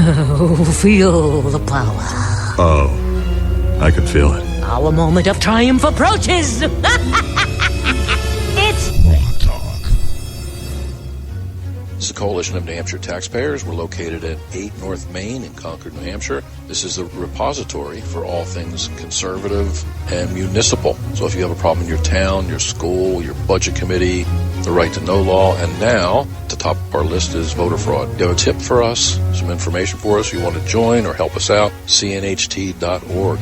Feel the power. Oh, I can feel it. Our moment of triumph approaches. It's Rock Talk. This is a coalition of New Hampshire taxpayers. We're located at 8 North Main in Concord, New Hampshire. This is the repository for all things conservative and municipal. So if you have a problem in your town, your school, your budget committee, the right to know law, and now at the top of our list is voter fraud. You have a tip for us, some information for us, you want to join or help us out, cnht.org.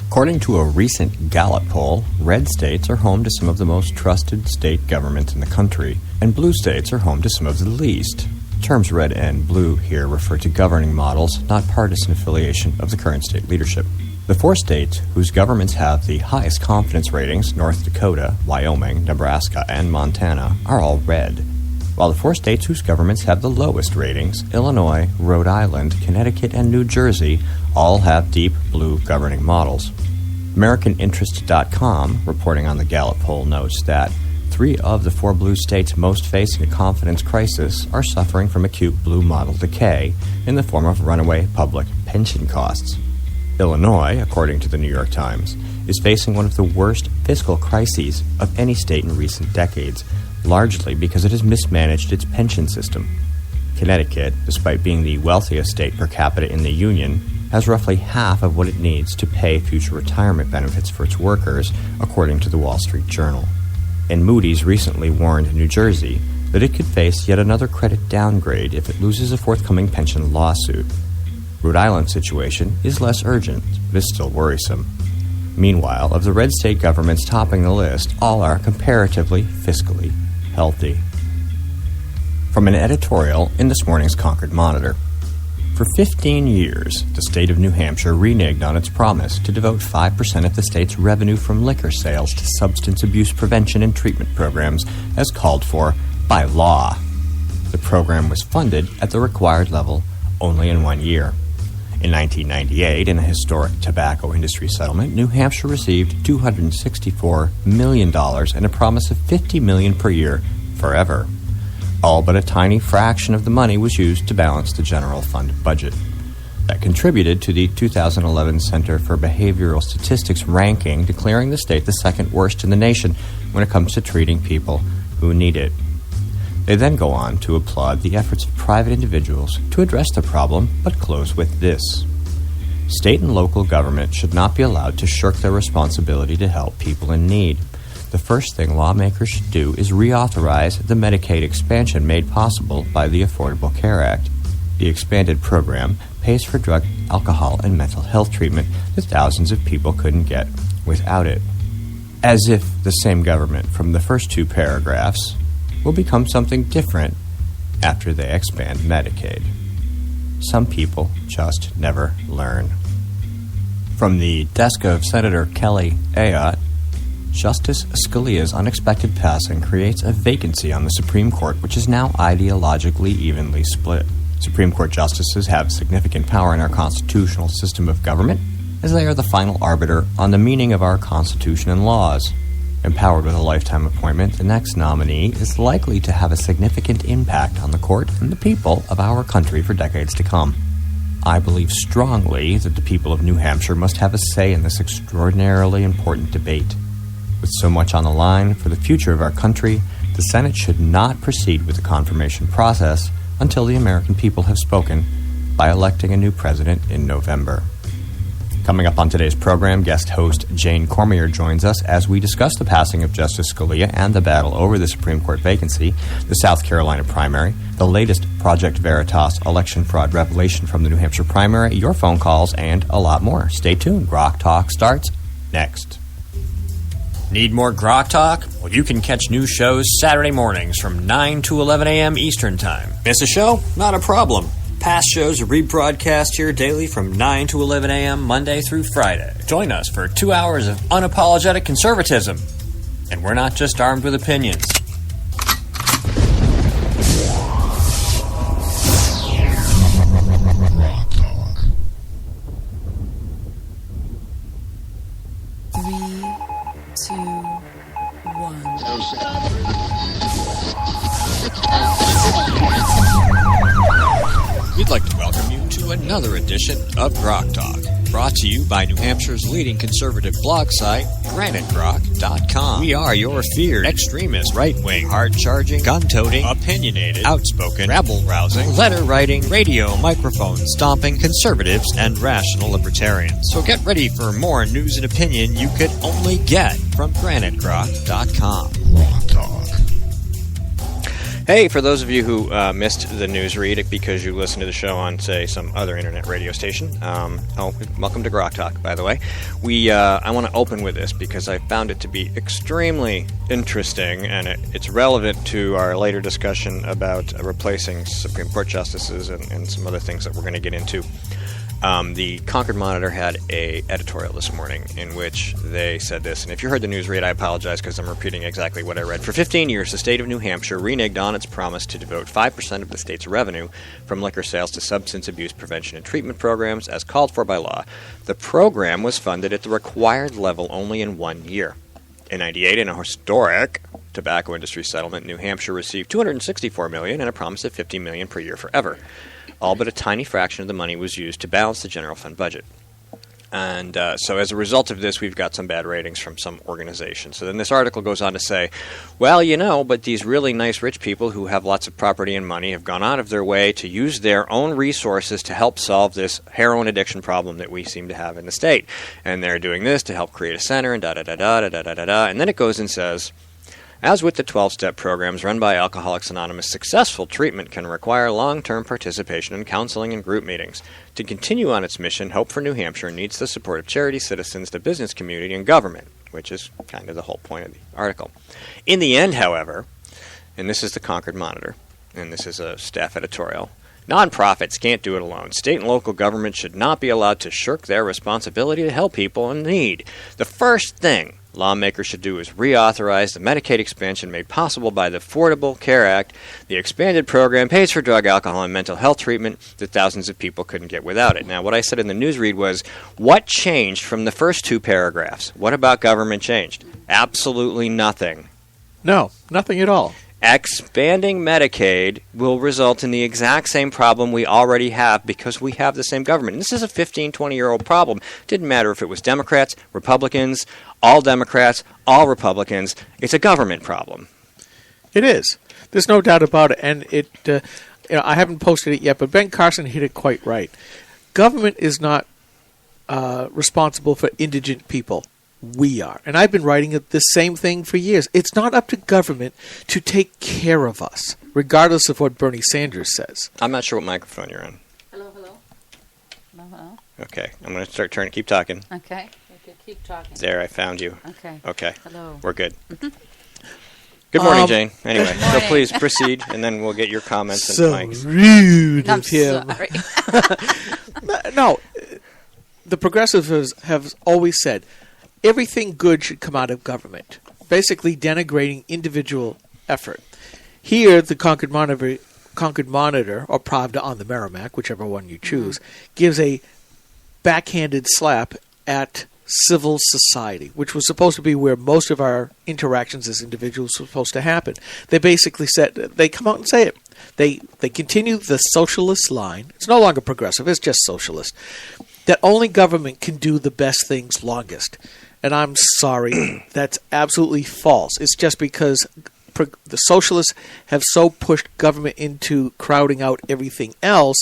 According to a recent Gallup poll, red states are home to some of the most trusted state governments in the country, and blue states are home to some of the least. Terms red and blue here refer to governing models, not partisan affiliation of the current state leadership. The 4 states whose governments have the highest confidence ratings, North Dakota, Wyoming, Nebraska, and Montana, are all red, while the 4 states whose governments have the lowest ratings, Illinois, Rhode Island, Connecticut, and New Jersey, all have deep blue governing models. AmericanInterest.com, reporting on the Gallup poll, notes that 3 of the 4 blue states most facing a confidence crisis are suffering from acute blue model decay in the form of runaway public pension costs. Illinois, according to the New York Times, is facing one of the worst fiscal crises of any state in recent decades, largely because it has mismanaged its pension system. Connecticut, despite being the wealthiest state per capita in the Union, has roughly half of what it needs to pay future retirement benefits for its workers, according to the Wall Street Journal. And Moody's recently warned New Jersey that it could face yet another credit downgrade if it loses a forthcoming pension lawsuit. Rhode Island's situation is less urgent, but is still worrisome. Meanwhile, of the red state governments topping the list, all are comparatively fiscally healthy. From an editorial in this morning's Concord Monitor. For 15 years, the state of New Hampshire reneged on its promise to devote 5% of the state's revenue from liquor sales to substance abuse prevention and treatment programs as called for by law. The program was funded at the required level only in 1 year. In 1998, in a historic tobacco industry settlement, New Hampshire received $264 million and a promise of $50 million per year forever. All but a tiny fraction of the money was used to balance the general fund budget. That contributed to the 2011 Center for Behavioral Statistics ranking, declaring the state the second worst in the nation when it comes to treating people who need it. They then go on to applaud the efforts of private individuals to address the problem, but close with this. State and local government should not be allowed to shirk their responsibility to help people in need. The first thing lawmakers should do is reauthorize the Medicaid expansion made possible by the Affordable Care Act. The expanded program pays for drug, alcohol, and mental health treatment that thousands of people couldn't get without it. As if the same government from the first 2 paragraphs will become something different after they expand Medicaid. Some people just never learn. From the desk of Senator Kelly Ayotte, Justice Scalia's unexpected passing creates a vacancy on the Supreme Court, which is now ideologically evenly split. Supreme Court justices have significant power in our constitutional system of government, as they are the final arbiter on the meaning of our Constitution and laws. Empowered with a lifetime appointment, the next nominee is likely to have a significant impact on the court and the people of our country for decades to come. I believe strongly that the people of New Hampshire must have a say in this extraordinarily important debate. With so much on the line for the future of our country, the Senate should not proceed with the confirmation process until the American people have spoken by electing a new president in November. Coming up on today's program, guest host Jane Cormier joins us as we discuss the passing of Justice Scalia and the battle over the Supreme Court vacancy, the South Carolina primary, the latest Project Veritas election fraud revelation from the New Hampshire primary, your phone calls, and a lot more. Stay tuned. Grok Talk starts next. Need more Grok Talk? Well, you can catch new shows Saturday mornings from 9 to 11 a.m. Eastern Time. Miss a show? Not a problem. Past shows are rebroadcast here daily from 9 to 11 a.m. Monday through Friday. Join us for 2 hours of unapologetic conservatism. And we're not just armed with opinions. Rock Talk. 2, 1. We'd like to welcome you to another edition of Grok Talk, brought to you by New Hampshire's leading conservative blog site, GraniteGrok.com. We are your feared extremist, right-wing, hard-charging, gun-toting, opinionated, outspoken, rabble-rousing, letter-writing, radio microphone-stomping conservatives and rational libertarians. So get ready for more news and opinion you could only get from GraniteGrok.com. Grok Talk. Hey, for those of you who missed the news read because you listened to the show on, say, some other internet radio station, welcome to Grok Talk, by the way. I want to open with this because I found it to be extremely interesting, and it's relevant to our later discussion about replacing Supreme Court justices and some other things that we're going to get into. The Concord Monitor had an editorial this morning in which they said this, and if you heard the news read, I apologize because I'm repeating exactly what I read. For 15 years, the state of New Hampshire reneged on its promise to devote 5% of the state's revenue from liquor sales to substance abuse prevention and treatment programs as called for by law. The program was funded at the required level only in 1 year. In 98, in a historic tobacco industry settlement, New Hampshire received $264 million and a promise of $50 million per year forever. All but a tiny fraction of the money was used to balance the general fund budget. And so as a result of this, we've got some bad ratings from some organizations. So then this article goes on to say, well, but these really nice rich people who have lots of property and money have gone out of their way to use their own resources to help solve this heroin addiction problem that we seem to have in the state. And they're doing this to help create a center and da-da-da-da-da-da-da-da. And then it goes and says, as with the 12-step programs run by Alcoholics Anonymous, successful treatment can require long-term participation in counseling and group meetings. To continue on its mission, Hope for New Hampshire needs the support of charity, citizens, the business community, and government, which is kind of the whole point of the article. In the end, however, and this is the Concord Monitor, and this is a staff editorial, nonprofits can't do it alone. State and local government should not be allowed to shirk their responsibility to help people in need. The first thing lawmakers should do is reauthorize the Medicaid expansion made possible by the Affordable Care Act. The expanded program pays for drug, alcohol, and mental health treatment that thousands of people couldn't get without it. Now, what I said in the newsread was, what changed from the first two paragraphs? What about government changed? Absolutely nothing. No, nothing at all. Expanding Medicaid will result in the exact same problem we already have because we have the same government. And this is a 15, 20-year-old problem. Didn't matter if it was Democrats, Republicans, all Democrats, all Republicans. It's a government problem. It is. There's no doubt about it. And I haven't posted it yet, but Ben Carson hit it quite right. Government is not responsible for indigent people. We are. And I've been writing the same thing for years. It's not up to government to take care of us, regardless of what Bernie Sanders says. I'm not sure what microphone you're on. Hello. Hello. Okay. I'm going to start trying to keep talking. Okay. Okay, keep talking. There, I found you. Okay. Hello. We're good. Good morning, Jane. Anyway, so please proceed, and then we'll get your comments and so Mike's. Rude I'm of him. sorry. No, the progressives have always said everything good should come out of government, basically denigrating individual effort. Here, the Concord Monitor, or Pravda on the Merrimack, whichever one you choose, gives a backhanded slap at civil society, which was supposed to be where most of our interactions as individuals were supposed to happen. They basically said, they come out and say it. They continue the socialist line. It's no longer progressive, it's just socialist. That only government can do the best things longest. And I'm sorry, that's absolutely false. It's just because the socialists have so pushed government into crowding out everything else.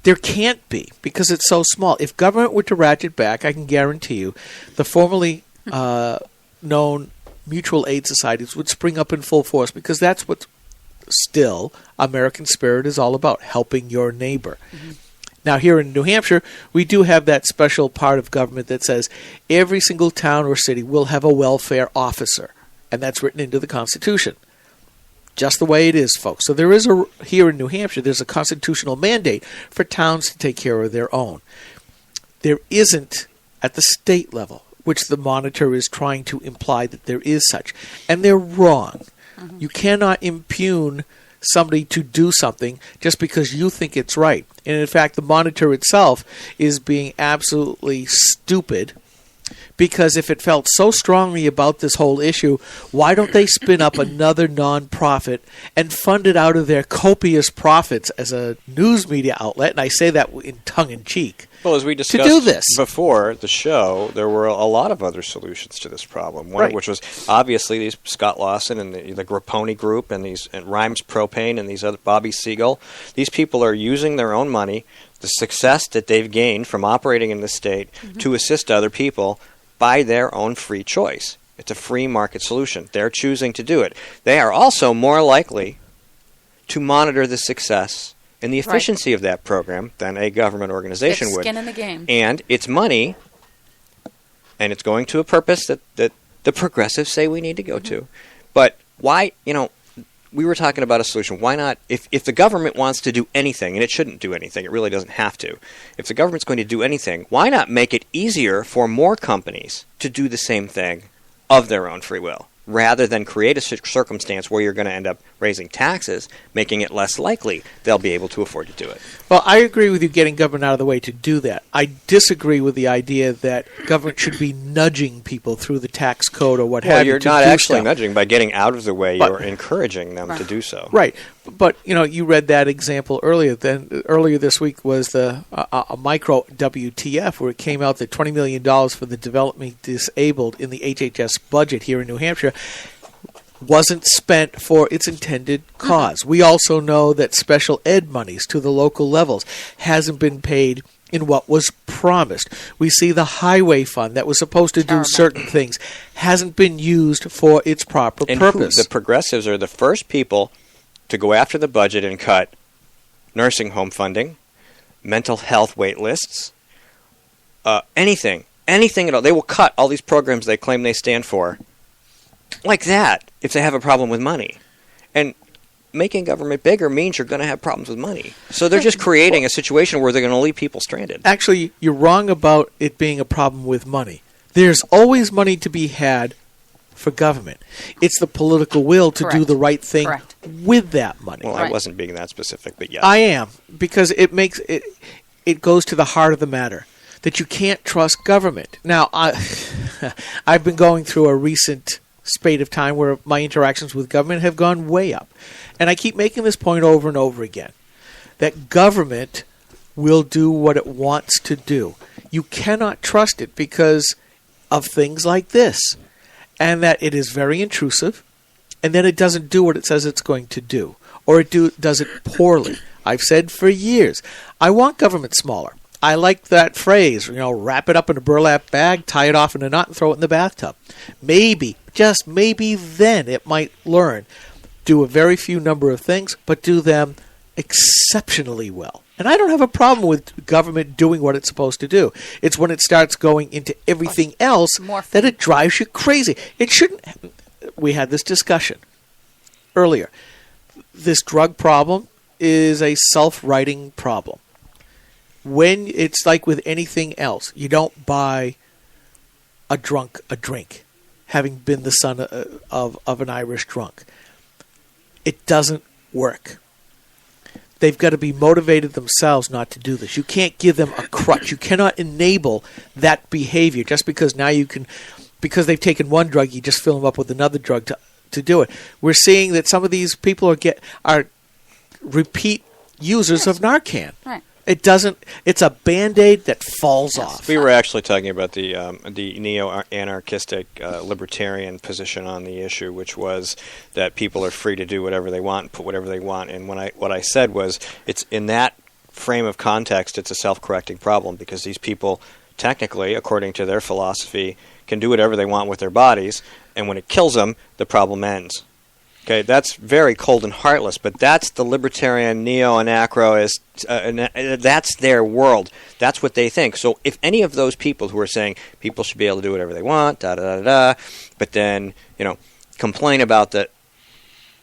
There can't be, because it's so small. If government were to ratchet back, I can guarantee you, the formerly known mutual aid societies would spring up in full force, because that's what still American spirit is all about, helping your neighbor. Mm-hmm. Now, here in New Hampshire, we do have that special part of government that says every single town or city will have a welfare officer, and that's written into the Constitution. Just the way it is, folks. So there is here in New Hampshire, there's a constitutional mandate for towns to take care of their own. There isn't at the state level, which the Monitor is trying to imply that there is such. And they're wrong. Mm-hmm. You cannot impugn somebody to do something just because you think it's right. And in fact, the Monitor itself is being absolutely stupid Because if it felt so strongly about this whole issue, why don't they spin up another nonprofit and fund it out of their copious profits as a news media outlet? And I say that in tongue-in-cheek. Well, as we discussed do this. before the show, there were a lot of other solutions to this problem. One of which was obviously these Scott Lawson and the Grapponi Group and Rhymes Propane and these other Bobby Siegel. These people are using their own money, the success that they've gained from operating in the state, to assist other people by their own free choice. It's a free market solution. They're choosing to do it. They are also more likely to monitor the success and the efficiency of that program than a government organization would. Skin in the game. And it's money, and it's going to a purpose that the progressives say we need to go to. But why, we were talking about a solution. Why not, if the government wants to do anything, and it shouldn't do anything, it really doesn't have to. If the government's going to do anything, why not make it easier for more companies to do the same thing of their own free will, rather than create a circumstance where you're going to end up raising taxes, making it less likely they'll be able to afford to do it. Well, I agree with you getting government out of the way to do that. I disagree with the idea that government should be nudging people through the tax code or what have you. Well, you're not actually nudging. By getting out of the way, you're encouraging them to do so. Right. But, you read that example earlier. Earlier this week was the a micro WTF, where it came out that $20 million for the developmentally disabled in the HHS budget here in New Hampshire wasn't spent for its intended cause. We also know that special ed monies to the local levels hasn't been paid in what was promised. We see the highway fund that was supposed to do certain things hasn't been used for its proper purpose. The progressives are the first people to go after the budget and cut nursing home funding, mental health wait lists, anything at all. They will cut all these programs they claim they stand for like that if they have a problem with money. And making government bigger means you're going to have problems with money. So they're just creating a situation where they're going to leave people stranded. Actually, you're wrong about it being a problem with money. There's always money to be had for government. It's the political will to do the right thing with that money. Well, I wasn't being that specific, but yes. I am, because it goes to the heart of the matter, that you can't trust government. Now, I've been going through a recent spate of time where my interactions with government have gone way up. And I keep making this point over and over again, that government will do what it wants to do. You cannot trust it because of things like this, and that it is very intrusive, and then it doesn't do what it says it's going to do, or it does it poorly. I've said for years, I want government smaller. I like that phrase, wrap it up in a burlap bag, tie it off in a knot, and throw it in the bathtub. Maybe, just maybe then it might learn. Do a very few number of things, but do them exceptionally well. And I don't have a problem with government doing what it's supposed to do. It's when it starts going into everything else that it drives you crazy. It shouldn't. We had this discussion earlier. This drug problem is a self-righting problem. When it's like with anything else, you don't buy a drunk a drink, having been the son of an Irish drunk. It doesn't work. They've got to be motivated themselves not to do this. You can't give them a crutch. You cannot enable that behavior just because now you can, because they've taken one drug, you just fill them up with another drug to do it. We're seeing that some of these people are repeat users of Narcan. Right. It doesn't. It's a Band-Aid that falls off. We were actually talking about the neo-anarchistic libertarian position on the issue, which was that people are free to do whatever they want and put whatever they want. And what I said was, it's in that frame of context, it's a self-correcting problem, because these people, technically, according to their philosophy, can do whatever they want with their bodies, and when it kills them, the problem ends. Okay, that's very cold and heartless, but that's the libertarian neo-anarchist, that's their world. That's what they think. So if any of those people who are saying people should be able to do whatever they want, but then, complain about that.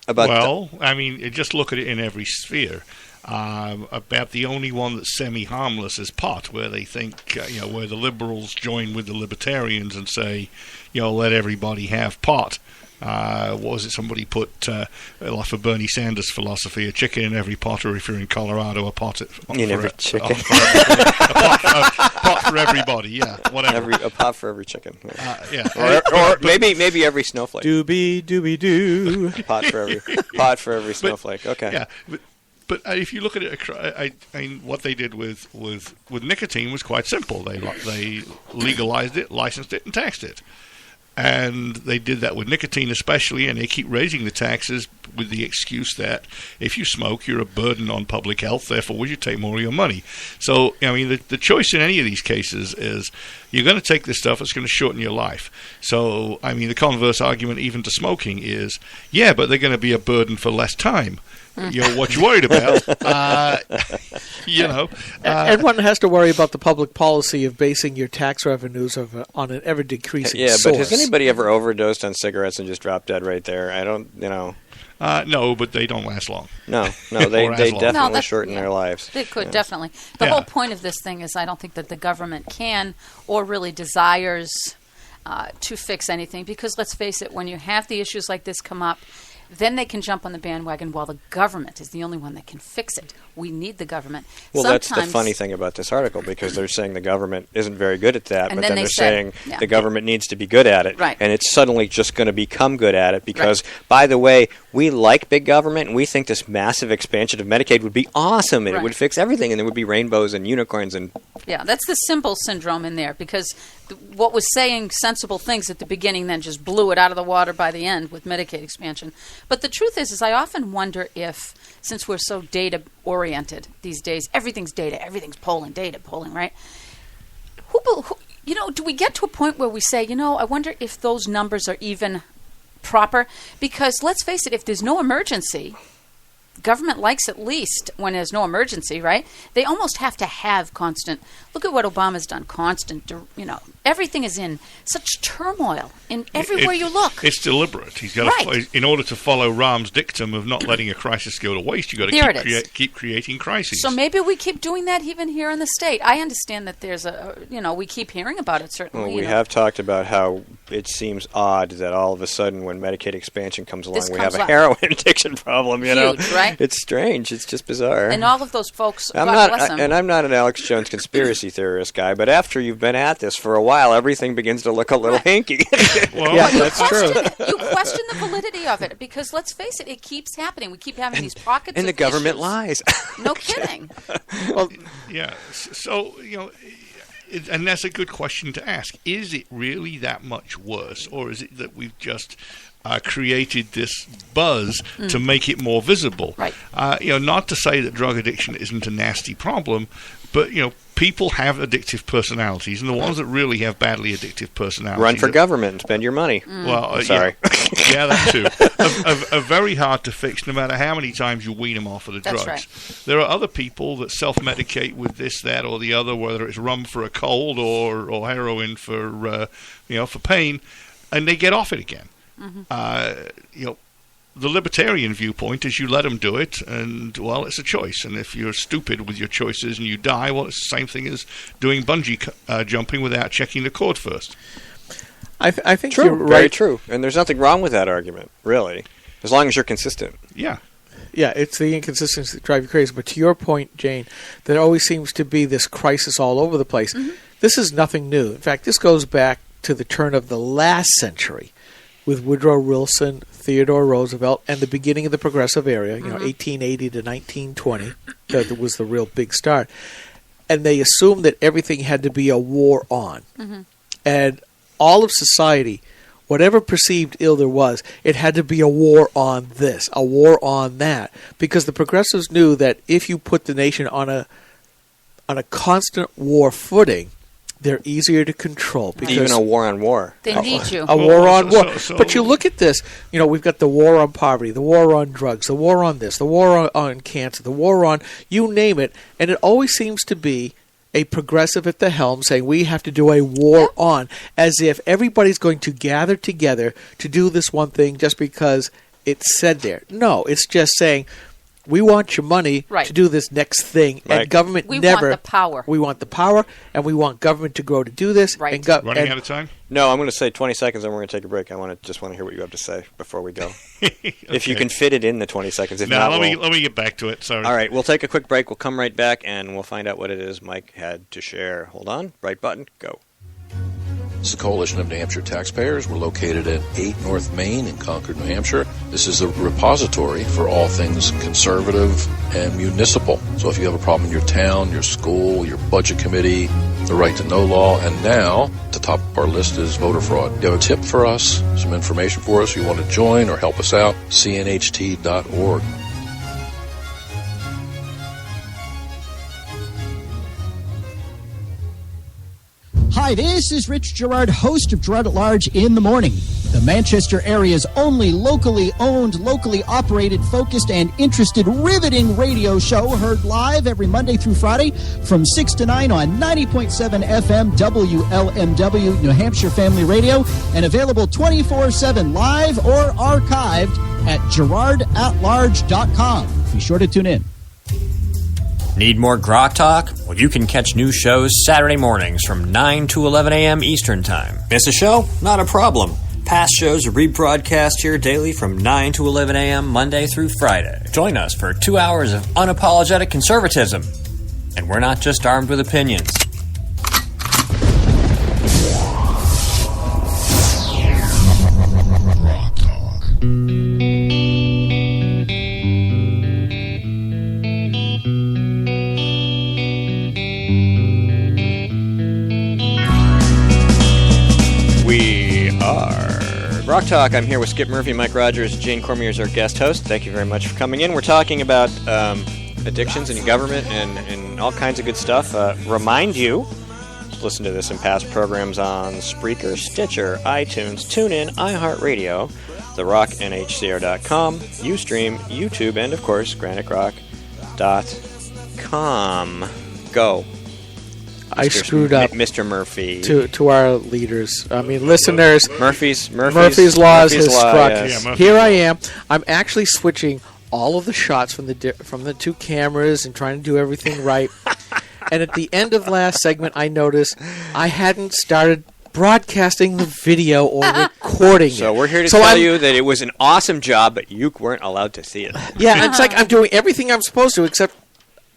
Just look at it in every sphere. About the only one that's semi-harmless is pot, where they think, where the liberals join with the libertarians and say, let everybody have pot. What was it? Somebody put, like for Bernie Sanders' philosophy, a chicken in every pot, or if you're in Colorado, a pot In every chicken. a pot for everybody. Yeah, whatever. A pot for every chicken. Yeah. Or maybe every snowflake. Doobie doobie doo. Pot for every snowflake. Okay. Yeah, but if you look at it, I mean, what they did with nicotine was quite simple. They legalized it, licensed it, and taxed it. And they did that with nicotine especially, and they keep raising the taxes with the excuse that if you smoke, you're a burden on public health, therefore we should take more of your money. So, I mean, the choice in any of these cases is you're going to take this stuff, it's going to shorten your life. So, I mean, the converse argument even to smoking is, yeah, but they're going to be a burden for less time. You know, what you're worried about, Everyone has to worry about the public policy of basing your tax revenues on an ever-decreasing source. But has anybody ever overdosed on cigarettes and just dropped dead right there? I don't, no, but they don't last long. No, they definitely shorten their lives. They could, definitely. The whole point of this thing is I don't think that the government can or really desires to fix anything, because let's face it, when you have the issues like this come up, then they can jump on the bandwagon while the government is the only one that can fix it. We need the government. Well, that's the funny thing about this article, because they're saying the government isn't very good at that, but then they're saying the government needs to be good at it. Right. And it's suddenly just going to become good at it because, by the way, we like big government, and we think this massive expansion of Medicaid would be awesome, and it would fix everything, and there would be rainbows and unicorns. And yeah, that's the simple syndrome in there, because what was saying sensible things at the beginning then just blew it out of the water by the end with Medicaid expansion. But the truth is I often wonder if, since we're so data-oriented these days, everything's data, everything's polling, right? Do we get to a point where we say, I wonder if those numbers are even proper? Because let's face it, if there's no emergency, government likes, at least when there's no emergency, right? They almost have to have constant. Look at what Obama's done. Constant, everything is in such turmoil in everywhere you look. It's deliberate. He's got to, in order to follow Rahm's dictum of not letting a crisis go to waste, you've got to keep creating crises. So maybe we keep doing that even here in the state. I understand that there's we keep hearing about it, certainly. Well, we have talked about how it seems odd that all of a sudden when Medicaid expansion comes along, we have a heroin addiction problem, Huge, right? It's strange. It's just bizarre. And all of those folks, I'm not an Alex Jones conspiracy theorist guy, but after you've been at this for a while, everything begins to look a little hinky. Well, yeah, that's true. You question the validity of it, because let's face it, it keeps happening. We keep having these pockets and of the government issues. lies. No kidding. Well, yeah. So, and that's a good question to ask. Is it really that much worse, or is it that we've just created this buzz to make it more visible? Right. Not to say that drug addiction isn't a nasty problem, but people have addictive personalities, and the ones that really have badly addictive personalities Run for government and spend your money. Well, sorry. Yeah, that too. Are very hard to fix, no matter how many times you wean them off of the drugs. Right. There are other people that self-medicate with this, that, or the other, whether it's rum for a cold or heroin for for pain, and they get off it again. Mm-hmm. The libertarian viewpoint is you let them do it, and, well, it's a choice. And if you're stupid with your choices and you die, well, it's the same thing as doing bungee jumping without checking the cord first. I think true, you're right. Very true. And there's nothing wrong with that argument, really, as long as you're consistent. Yeah. Yeah, it's the inconsistencies that drive you crazy. But to your point, Jane, there always seems to be this crisis all over the place. Mm-hmm. This is nothing new. In fact, this goes back to the turn of the last century with Woodrow Wilson, Theodore Roosevelt, and the beginning of the progressive era, 1880 to 1920, that was the real big start. And they assumed that everything had to be a war on. Mm-hmm. And all of society, whatever perceived ill there was, it had to be a war on this, a war on that. Because the progressives knew that if you put the nation on a constant war footing, they're easier to control. Because even a war on war. They need you. A war on war. But you look at this, we've got the war on poverty, the war on drugs, the war on this, the war on cancer, the war on, you name it, and it always seems to be a progressive at the helm saying we have to do a war on, as if everybody's going to gather together to do this one thing just because it's said there. No, it's just saying We want your money Right. to do this next thing, Right. and government We never. want the power. We want the power, and we want government to grow to do this. Right. And Running out of time? No, I'm going to say 20 seconds, and we're going to take a break. I just want to hear what you have to say before we go. If you can fit it in the 20 seconds. If No, not, let me get back to it. Sorry. all right, we'll take a quick break. We'll come right back, and we'll find out what it is Mike had to share. Hold on. Right button. Go. This is a coalition of New Hampshire taxpayers. We're located at 8 North Main in Concord, New Hampshire. This is a repository for all things conservative and municipal. So if you have a problem in your town, your school, your budget committee, the right to know law, and now at the top of our list is voter fraud. You have a tip for us, some information for us, you want to join or help us out, cnht.org. Hi, this is Rich Gerard, host of Gerard at Large in the Morning, the Manchester area's only locally owned, locally operated, focused, and interested, riveting radio show, heard live every Monday through Friday from 6 to 9 on 90.7 FM WLMW, New Hampshire Family Radio, and available 24/7 live or archived at gerardatlarge.com. Be sure to tune in. Need more Grok Talk? Well, you can catch new shows Saturday mornings from 9 to 11 a.m. Eastern Time. Miss a show? Not a problem. Past shows are rebroadcast here daily from 9 to 11 a.m. Monday through Friday. Join us for 2 hours of unapologetic conservatism. And we're not just armed with opinions. Rock Talk. I'm here with Skip Murphy, Mike Rogers, Jane Cormier is our guest host. Thank you very much for coming in. We're talking about addictions and government and all kinds of good stuff. Remind you, listen to this in past programs on Spreaker, Stitcher, iTunes, TuneIn, iHeartRadio, TheRockNHCR.com, Ustream, YouTube, and of course, GraniteRock.com. Go. I screwed up, Mr. Murphy. To our leaders. I mean, listeners. Murphy's Laws has struck. Yes. Yeah, Here I am. I'm actually switching all of the shots from the two cameras and trying to do everything right. And at the end of last segment, I noticed I hadn't started broadcasting the video or recording it. So we're here to tell you that it was an awesome job, but you weren't allowed to see it. Yeah, it's like I'm doing everything I'm supposed to, except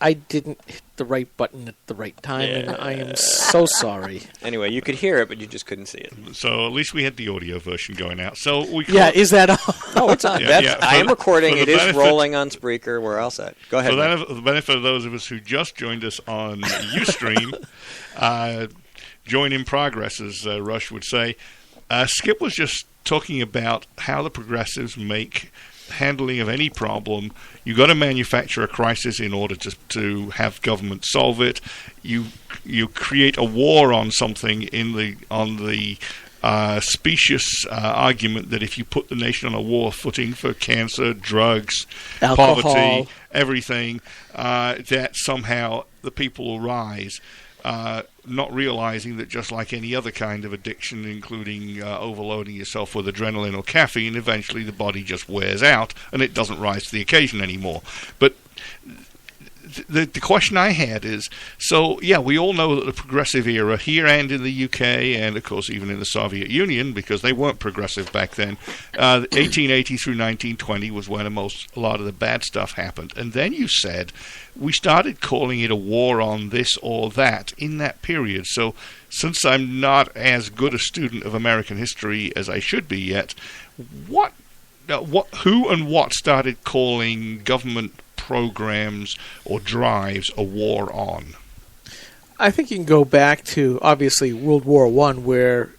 I didn't hit the right button at the right time, and I am so sorry. Anyway, you could hear it, but you just couldn't see it. So at least we had the audio version going out. So we is that all? Oh, it's on. Yeah. I am recording. It is benefit, rolling on Spreaker. We're all set. Go ahead. For the benefit of those of us who just joined us on Ustream, join in progress, as Rush would say. Skip was just talking about how the progressives make handling of any problem. You got to manufacture a crisis in order to have government solve it. You create a war on something on the specious argument that if you put the nation on a war footing for cancer, drugs, alcohol, poverty, everything, that somehow the people will rise. Not realizing that just like any other kind of addiction, including overloading yourself with adrenaline or caffeine, eventually the body just wears out and it doesn't rise to the occasion anymore. But the question I had is, so yeah, we all know that the progressive era here and in the UK and of course even in the Soviet Union, because they weren't progressive back then, 1880 through 1920 was when a lot of the bad stuff happened. And then you said we started calling it a war on this or that in that period. So since I'm not as good a student of American history as I should be yet, who and what started calling government programs or drives a war on? I think you can go back to, obviously, World War I, where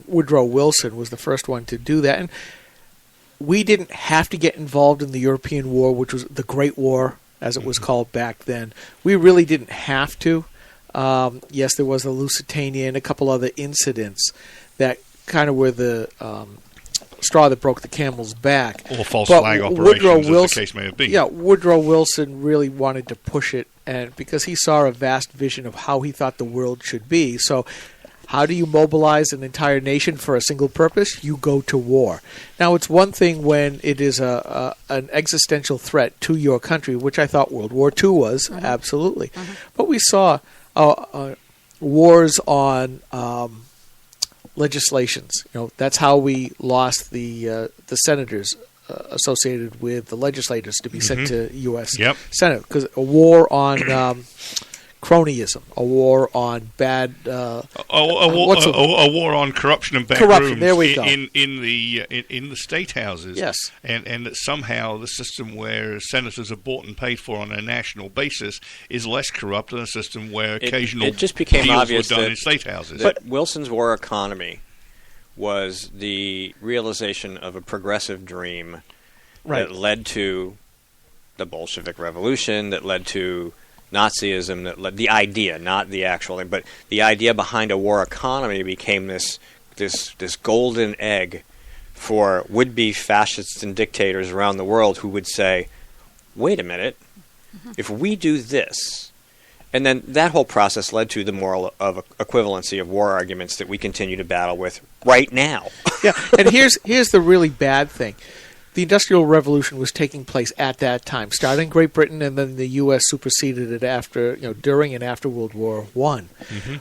Woodrow Wilson was the first one to do that. And we didn't have to get involved in the European War, which was the Great War, as it was called back then. We really didn't have to. Yes, there was the Lusitania and a couple other incidents that kind of were the straw that broke the camel's back. Or false flag operations, as the case may have been. Yeah, Woodrow Wilson really wanted to push it, and because he saw a vast vision of how he thought the world should be. So How do you mobilize an entire nation for a single purpose? You go to war. Now, it's one thing when it is an existential threat to your country, which I thought World War II was, absolutely. But we saw wars on legislations. That's how we lost the senators associated with the legislators to be sent to U.S. Senate, because a war on cronyism, a war on bad, a war on corruption and corruption. There we go. In the state houses. Yes, and that somehow the system where senators are bought and paid for on a national basis is less corrupt than a system where occasional it just became deals obvious were done that, in state houses. But Wilson's war economy was the realization of a progressive dream that led to the Bolshevik Revolution, that led to Nazism, that led the idea, not the actual thing, but the idea behind a war economy became this golden egg for would-be fascists and dictators around the world who would say, wait a minute, if we do this. And then that whole process led to the moral of equivalency of war arguments that we continue to battle with right now. Yeah, and here's the really bad thing. The Industrial Revolution was taking place at that time, starting in Great Britain, and then the U.S. superseded it after, during and after World War I.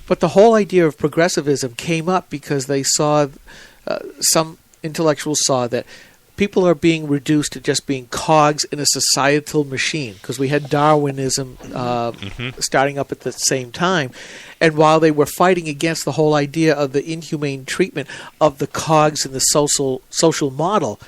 But the whole idea of progressivism came up because they saw, some intellectuals saw that people are being reduced to just being cogs in a societal machine, because we had Darwinism starting up at the same time. And while they were fighting against the whole idea of the inhumane treatment of the cogs in the social model,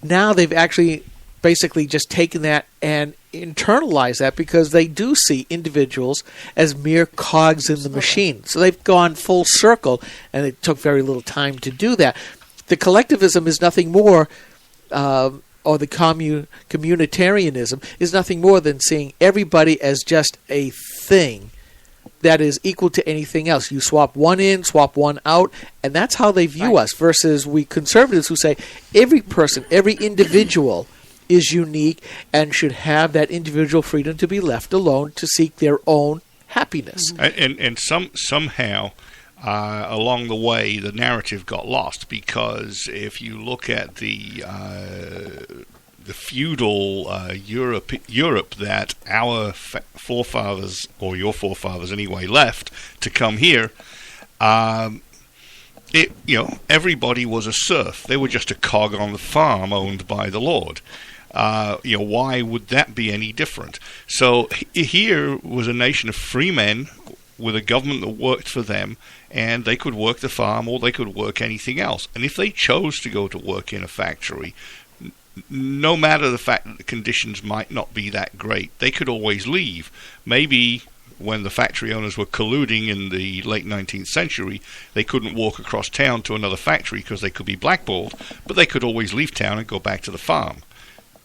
now they've actually basically just taken that and internalized that, because they do see individuals as mere cogs in the machine. So they've gone full circle, and it took very little time to do that. The collectivism is nothing more, or the communitarianism is nothing more than seeing everybody as just a thing that is equal to anything else. You swap one in, swap one out, and that's how they view us, versus we conservatives who say every person, every individual is unique and should have that individual freedom to be left alone to seek their own happiness. And somehow along the way the narrative got lost, because if you look at the feudal Europe that our forefathers, or your forefathers anyway, left to come here, everybody was a serf. They were just a cog on the farm owned by the lord. Why would that be any different? So here was a nation of free men with a government that worked for them, and they could work the farm or they could work anything else. And if they chose to go to work in a factory, no matter the fact that the conditions might not be that great, they could always leave. Maybe when the factory owners were colluding in the late 19th century, they couldn't walk across town to another factory because they could be blackballed, but they could always leave town and go back to the farm.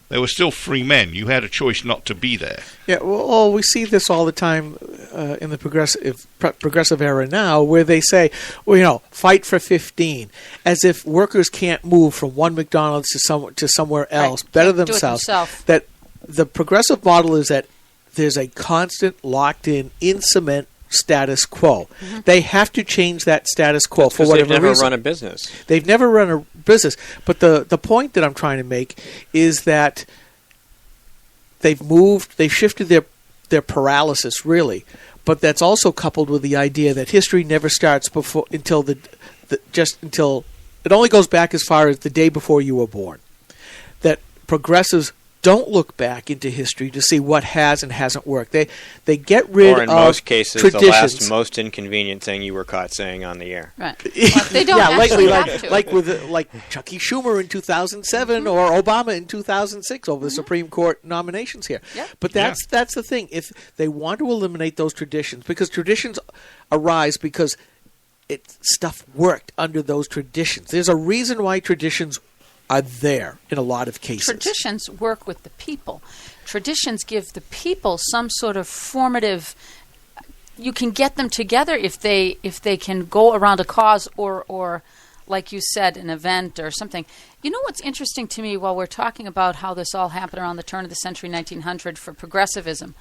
They were still free men. You had a choice not to be there. Yeah, well, we see this all the time in the progressive era now, where they say, fight for 15, as if workers can't move from one McDonald's to somewhere else, better themselves. That the progressive model is that there's a constant, locked-in cement status quo. They have to change that status quo for whatever reason. They've never run a business. They've never run a business. But the point that I'm trying to make is that they've shifted their paralysis, really. But that's also coupled with the idea that history never starts until it only goes back as far as the day before you were born. That progressives don't look back into history to see what has and hasn't worked. They get rid of or in most cases, traditions. The last most inconvenient thing you were caught saying on the air. Right. Well, they don't actually have to. Like Chuck E. Schumer in 2007 or Obama in 2006 over the Supreme Court nominations here. Yep. But that's the thing. If they want to eliminate those traditions, because traditions arise because stuff worked under those traditions. There's a reason why traditions are there in a lot of cases. Traditions work with the people. Traditions give the people some sort of formative. You can get them together if they can go around a cause or like you said, an event or something. You know what's interesting to me while we're talking about how this all happened around the turn of the century, 1900, for progressivism?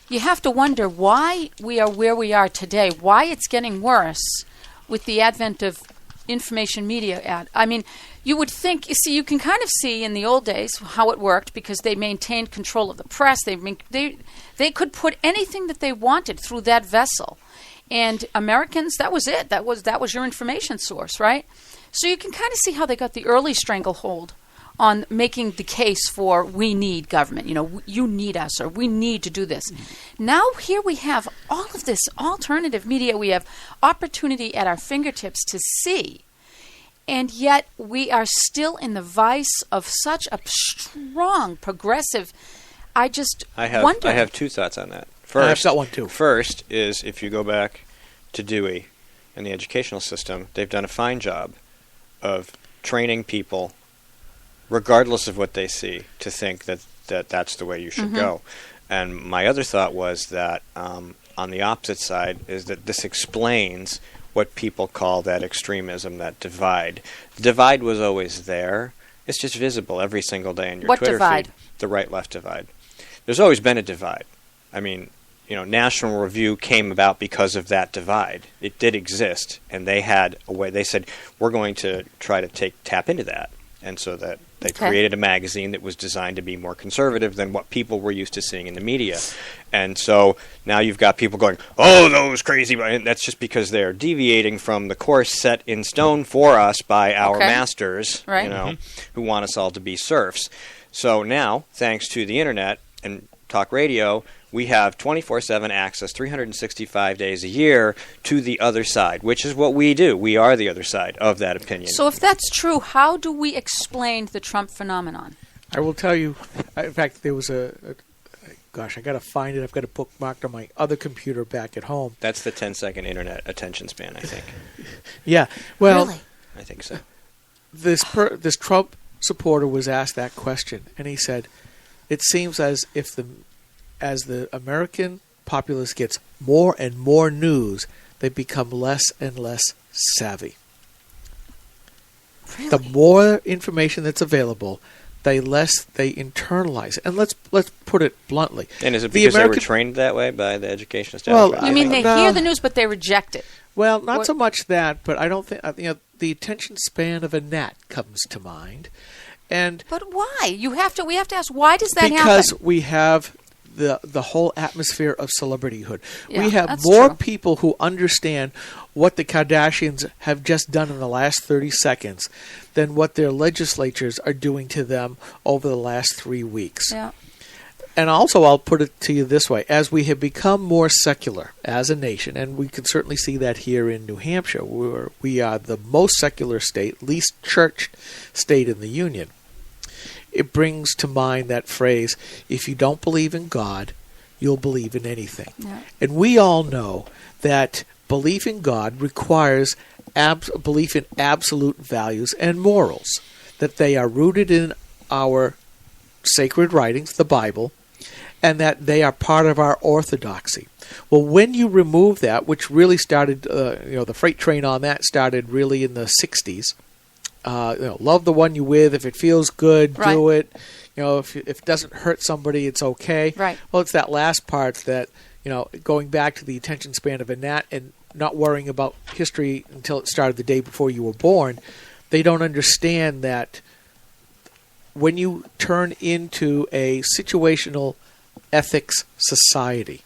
You have to wonder why we are where we are today, why it's getting worse, with the advent of information media I mean, you would think, you can kind of see in the old days how it worked because they maintained control of the press. They could put anything that they wanted through that vessel. And Americans, that was it. That was your information source, right? So you can kind of see how they got the early stranglehold on making the case for we need government. You need us, or we need to do this. Now here we have all of this alternative media. We have opportunity at our fingertips to see. And yet we are still in the vice of such a strong, progressive. I wonder. I have two thoughts on that. I've got one too. First is if you go back to Dewey and the educational system, they've done a fine job of training people, regardless of what they see, to think that that's the way you should go. And my other thought was that on the opposite side is that this explains what people call that extremism, that divide. The divide was always there. It's just visible every single day in your Twitter divide? feed. The right-left divide. There's always been a divide. I mean, National Review came about because of that divide. It did exist, and they had a way. They said, we're going to try to tap into that. And so that they created a magazine that was designed to be more conservative than what people were used to seeing in the media. And so now you've got people going, oh, those crazy. And that's just because they're deviating from the course set in stone for us by our masters, right. Who want us all to be serfs. So now, thanks to the internet and talk radio, we have 24/7 access, 365 days a year to the other side, which is what we do. We are the other side of that opinion. So if that's true, how do we explain the Trump phenomenon? I will tell you. In fact, there was gosh, I got to find it. I've got it bookmarked on my other computer back at home. That's the 10-second internet attention span, I think. Yeah. Well, really? I think so. This Trump supporter was asked that question, and he said, "It seems as if as the American populace gets more and more news, they become less and less savvy. Really? The more information that's available, the less they internalize it." And let's put it bluntly. And is it because they were trained that way by the education establishment? Well, you mean they hear the news, but they reject it? Well, not so much that, but I don't think the attention span of a gnat comes to mind. But why? We have to ask, why does that happen? Because we have the whole atmosphere of celebrityhood. Yeah, we have that's more true. people who understand what the Kardashians have just done in the last 30 seconds than what their legislatures are doing to them over the last 3 weeks. Yeah. And also, I'll put it to you this way. As we have become more secular as a nation, and we can certainly see that here in New Hampshire, where we are the most secular state, least churched state in the Union, it brings to mind that phrase, if you don't believe in God, you'll believe in anything. Yeah. And we all know that belief in God requires belief in absolute values and morals, that they are rooted in our sacred writings, the Bible, and that they are part of our orthodoxy. Well, when you remove that, which really started, the freight train on that started really in the 60s, love the one you with. If it feels good, right. do it. If it doesn't hurt somebody, it's okay. Right. Well, it's that last part that, going back to the attention span of a gnat and not worrying about history until it started the day before you were born. They don't understand that when you turn into a situational ethics society,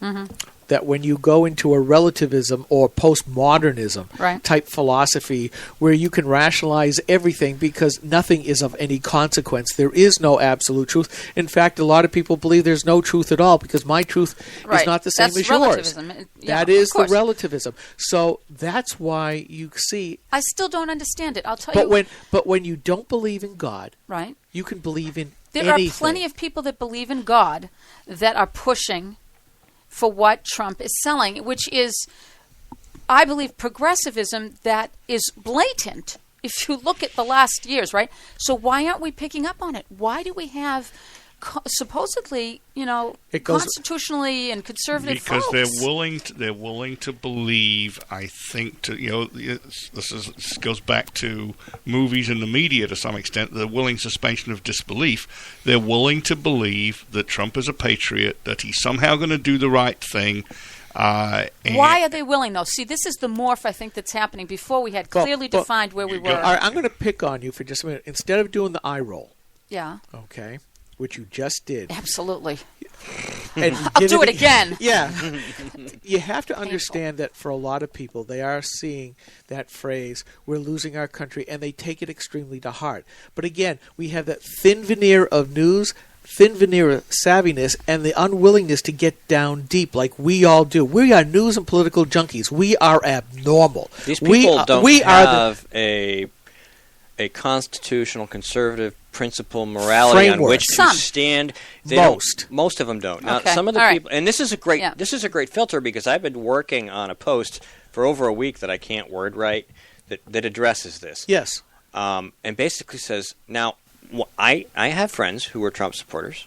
that when you go into a relativism or postmodernism type philosophy where you can rationalize everything because nothing is of any consequence, there is no absolute truth. In fact, a lot of people believe there's no truth at all because my truth is not the same as yours. Relativism. Yeah, that is the relativism. So that's why you see. I still don't understand it. I'll tell you. But when you don't believe in God, right, you can believe in there anything. are plenty of people that believe in God that are pushing for what Trump is selling, which is, I believe, progressivism that is blatant if you look at the last years, right? So why aren't we picking up on it? Why do we have supposedly, constitutionally and conservative because folks? they're willing to believe. I think this goes back to movies and the media to some extent. The willing suspension of disbelief. They're willing to believe that Trump is a patriot, that he's somehow going to do the right thing. And Why are they willing, though? See, this is the morph I think that's happening. Before we had clearly defined where we were. All right, I'm going to pick on you for just a minute. Instead of doing the eye roll, Yeah, okay, which you just did. absolutely. And I'll do it again. Yeah. You have to understand that for a lot of people, they are seeing that phrase, we're losing our country, and they take it extremely to heart. But again, we have that thin veneer of news, thin veneer of savviness, and the unwillingness to get down deep like we all do. We are news and political junkies. We are abnormal. These people don't have a constitutional conservative principle morality on which to stand. Most of them don't. Now, some of the people, and this is a great filter because I've been working on a post for over a week that I can't word right that addresses this. Yes. And basically says, now, I have friends who are Trump supporters,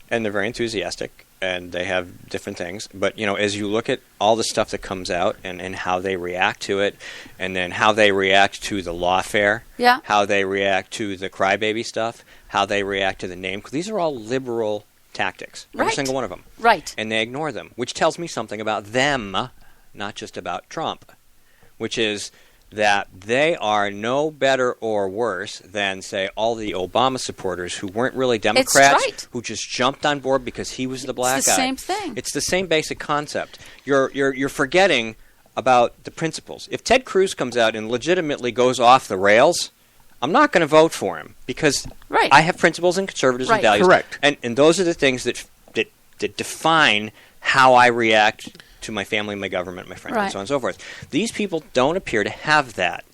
and they're very enthusiastic, and they have different things. But, as you look at all the stuff that comes out and how they react to it, and then how they react to the lawfare, how they react to the crybaby stuff, how they react to the name, these are all liberal tactics, every single one of them. Right. And they ignore them, which tells me something about them, not just about Trump, which is that they are no better or worse than, say, all the Obama supporters who weren't really Democrats, who just jumped on board because he was the black guy. It's the same thing. It's the same basic concept. You're forgetting about the principles. If Ted Cruz comes out and legitimately goes off the rails, I'm not going to vote for him because I have principles and conservatism and values. Correct. And those are the things that define how I react to my family, my government, my friends, and so on and so forth. These people don't appear to have that.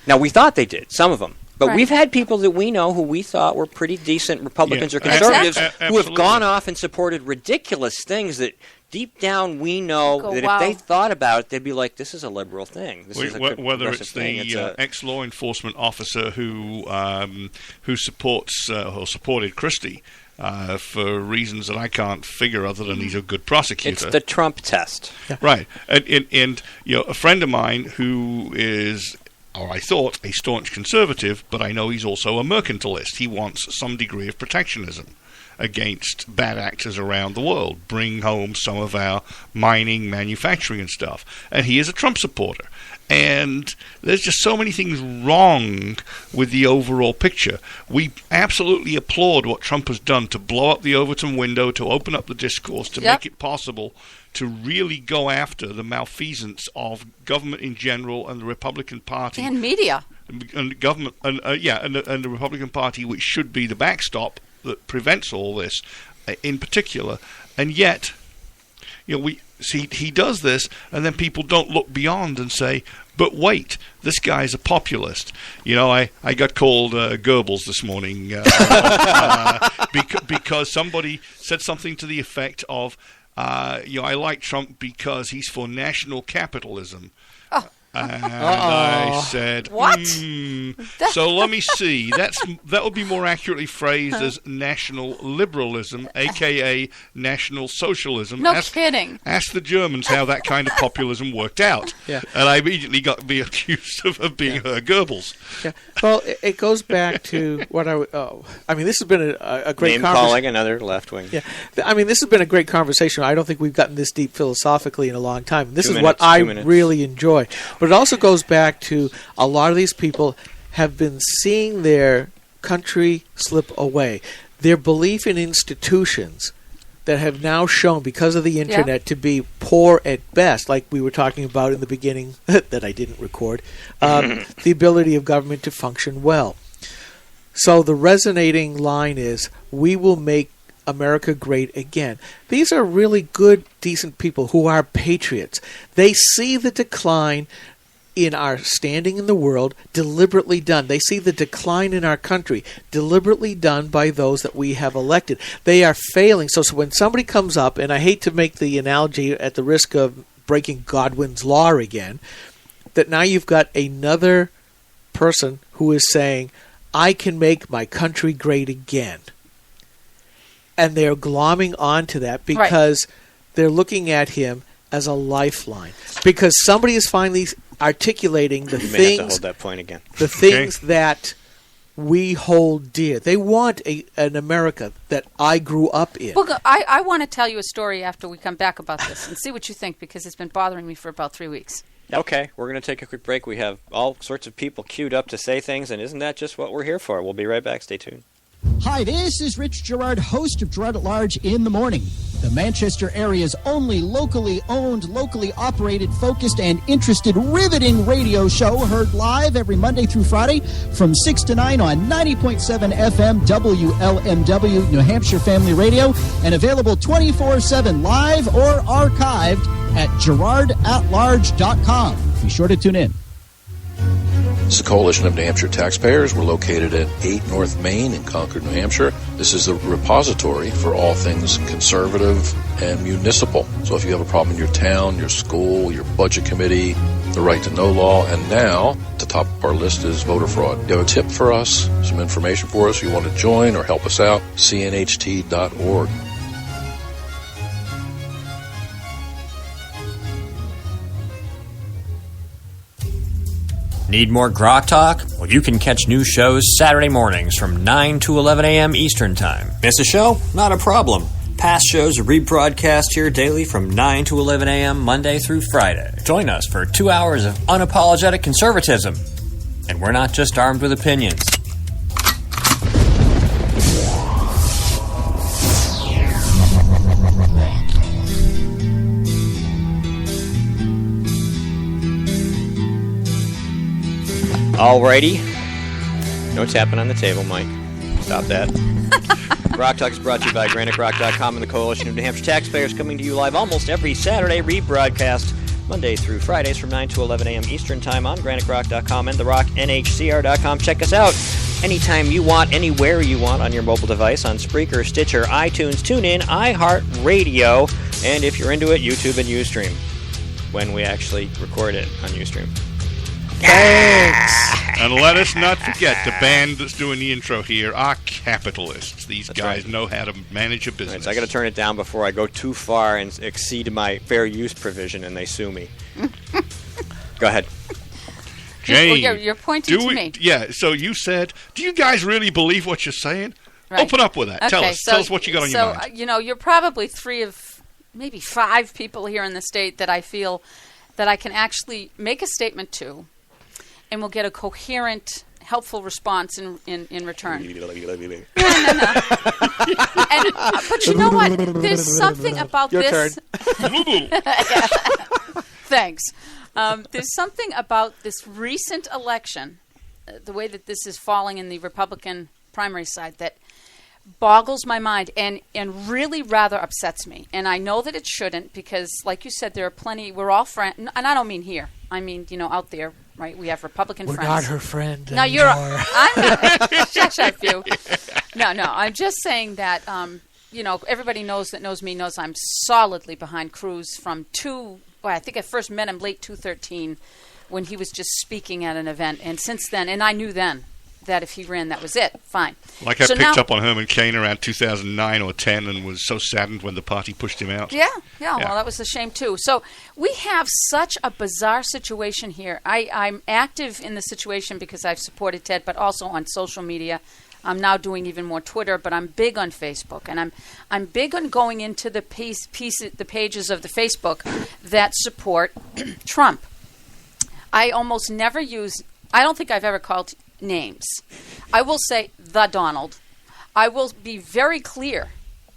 Now, we thought they did, some of them. But we've had people that we know who we thought were pretty decent Republicans or conservatives who have gone off and supported ridiculous things that deep down we know that if they thought about it, they'd be like, this is a liberal thing. This is a whether it's thing. the ex-law enforcement officer who supports or supported Christie for reasons that I can't figure other than he's a good prosecutor. It's the Trump test. Yeah. Right. And a friend of mine who is, or I thought, a staunch conservative, but I know he's also a mercantilist. He wants some degree of protectionism against bad actors around the world, bring home some of our mining, manufacturing and stuff. And he is a Trump supporter. And there's just so many things wrong with the overall picture. We absolutely applaud what Trump has done to blow up the Overton window, to open up the discourse, to make it possible to really go after the malfeasance of government in general and the Republican Party and media and government and the Republican Party, which should be the backstop that prevents all this, in particular. And yet, we see he does this, and then people don't look beyond and say, but wait, this guy's a populist. I got called Goebbels this morning because somebody said something to the effect of, I like Trump because he's for national capitalism. And I said, what? So let me see. That would be more accurately phrased as national liberalism, a.k.a. national socialism. No kidding. Ask the Germans how that kind of populism worked out. Yeah. And I immediately got to be accused of being Goebbels. Yeah. Well, it goes back to what this has been a great name calling another left wing. Yeah. This has been a great conversation. I don't think we've gotten this deep philosophically in a long time. This is what I really enjoy. But it also goes back to a lot of these people have been seeing their country slip away. Their belief in institutions that have now shown, because of the internet, to be poor at best, like we were talking about in the beginning that I didn't record, the ability of government to function well. So the resonating line is, we will make America great again. These are really good, decent people who are patriots. They see the decline in our standing in the world deliberately done. They see the decline in our country deliberately done by those that we have elected. They are failing. So when somebody comes up, and I hate to make the analogy at the risk of breaking Godwin's law again, that now you've got another person who is saying, I can make my country great again. And they're glomming onto that because they're looking at him as a lifeline. Because somebody is finally articulating the you things. may have to hold that point again. The things that we hold dear. They want an America that I grew up in. Well, I want to tell you a story after we come back about this and see what you think, because it's been bothering me for about 3 weeks. Okay, we're going to take a quick break. We have all sorts of people queued up to say things, and isn't that just what we're here for? We'll be right back. Stay tuned. Hi, this is Rich Gerard, host of Gerard at Large in the Morning, the Manchester area's only locally owned, locally operated, focused, and interested, riveting radio show, heard live every Monday through Friday from 6 to 9 on 90.7 FM WLMW, New Hampshire Family Radio, and available 24/7 live or archived at GerardAtLarge.com. Be sure to tune in. This is a coalition of New Hampshire taxpayers. We're located at 8 North Main in Concord, New Hampshire. This is the repository for all things conservative and municipal. So if you have a problem in your town, your school, your budget committee, the right to know law, and now at the top of our list is voter fraud. You have a tip for us, some information for us, you want to join or help us out, cnht.org. Need more Grok Talk? Well, you can catch new shows Saturday mornings from 9 to 11 a.m. Eastern Time. Miss a show? Not a problem. Past shows are rebroadcast here daily from 9 to 11 a.m. Monday through Friday. Join us for 2 hours of unapologetic conservatism. And we're not just armed with opinions. Alrighty. No tapping on the table, Mike. Stop that. Rock Talk is brought to you by GraniteRock.com and the Coalition of New Hampshire Taxpayers, coming to you live almost every Saturday, rebroadcast Monday through Fridays from 9 to 11 a.m. Eastern Time on GraniteRock.com and TheRockNHCR.com. Check us out anytime you want, anywhere you want on your mobile device, on Spreaker, Stitcher, iTunes, TuneIn, iHeartRadio, and if you're into it, YouTube and Ustream, when we actually record it on Ustream. Thanks. And let us not forget, the band that's doing the intro here are capitalists. These guys know how to manage a business. Right, so I got to turn it down before I go too far and exceed my fair use provision, and they sue me. Go ahead. Jane, Well, you're pointing to me. Yeah, so you said, do you guys really believe what you're saying? Right. Open up with that. Okay, Tell us what you got on your mind. So, you're probably 3 of maybe 5 people here in the state that I feel that I can actually make a statement to, and we'll get a coherent, helpful response in return. No. But you know what? There's something about Your this. turn. Thanks. There's something about this recent election, the way that this is falling in the Republican primary side, that boggles my mind and really rather upsets me. And I know that it shouldn't, because, like you said, there are plenty. We're all friends, and I don't mean here. I mean, out there. Right, we have Republican We're friends. not her friend. No, anymore. I'm not. Shush up, you. No, I'm just saying that, everybody knows me knows I'm solidly behind Cruz from I think I first met him late 2013 when he was just speaking at an event. And since then, and I knew then that if he ran, that was it. Fine. Like I picked up on Herman Cain around 2009 or 10 and was so saddened when the party pushed him out. Yeah. Well, that was a shame, too. So we have such a bizarre situation here. I'm active in the situation because I've supported Ted, but also on social media. I'm now doing even more Twitter, but I'm big on Facebook. And I'm big on going into the pages of the Facebook that support Trump. I almost never I don't think I've ever called names. I will say the Donald. I will be very clear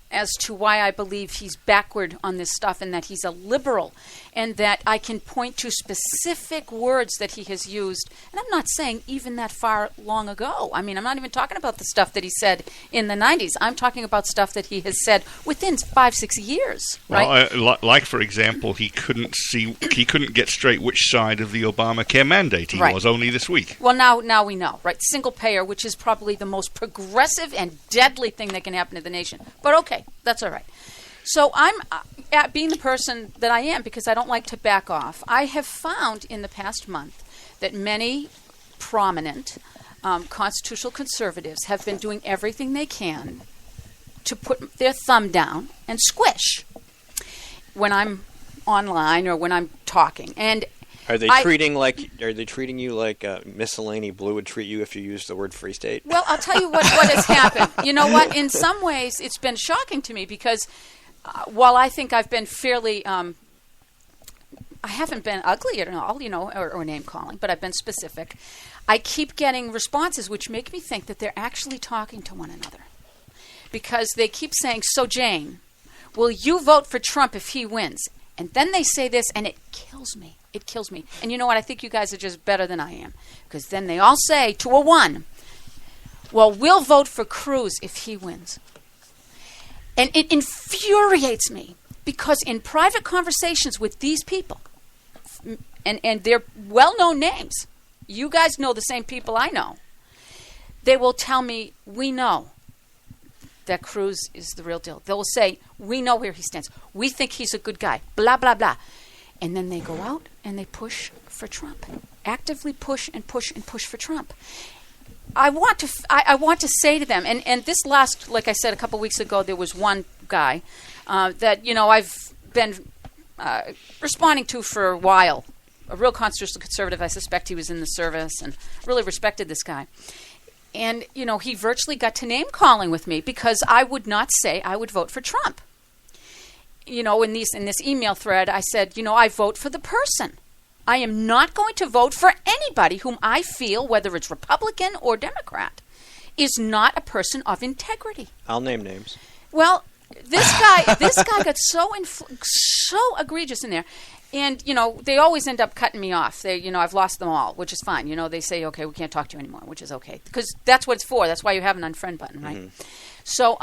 as to why I believe he's backward on this stuff and that he's a liberal, and that I can point to specific words that he has used. And I'm not saying even that far long ago. I mean, I'm not even talking about the stuff that he said in the 90s. I'm talking about stuff that he has said within 5-6 years. Right? Well, like, for example, he couldn't get straight which side of the Obamacare mandate he was only this week. Well, now we know, right? Single payer, which is probably the most progressive and deadly thing that can happen to the nation. But okay. That's all right. So I'm being the person that I am, because I don't like to back off. I have found in the past month that many prominent constitutional conservatives have been doing everything they can to put their thumb down and squish when I'm online or when I'm talking. And Are they treating you like Miscellany Blue would treat you if you used the word Free State? Well, I'll tell you what has happened. You know what? In some ways, it's been shocking to me because while I think I've been fairly, I haven't been ugly at all, or name calling, but I've been specific. I keep getting responses which make me think that they're actually talking to one another. Because they keep saying, so Jane, will you vote for Trump if he wins? And then they say this, and it kills me. It kills me. And you know what? I think you guys are just better than I am. Because then they all say, to a one, well, we'll vote for Cruz if he wins. And it infuriates me. Because in private conversations with these people, and they're well-known names, you guys know the same people I know, they will tell me, we know that Cruz is the real deal. They will say, we know where he stands. We think he's a good guy. Blah, blah, blah. And then they go out and they push for Trump. Actively push and push and push for Trump. I want to say to them, and this last, like I said, a couple weeks ago, there was one guy that, I've been responding to for a while. A real constitutional conservative. I suspect he was in the service and really respected this guy. And, he virtually got to name-calling with me because I would not say I would vote for Trump. In this email thread, I said, I vote for the person. I am not going to vote for anybody whom I feel, whether it's Republican or Democrat, is not a person of integrity. I'll name names. Well, this guy got so egregious in there. And, they always end up cutting me off. I've lost them all, which is fine. They say, okay, we can't talk to you anymore, which is okay. Because that's what it's for. That's why you have an unfriend button, right? Mm-hmm. So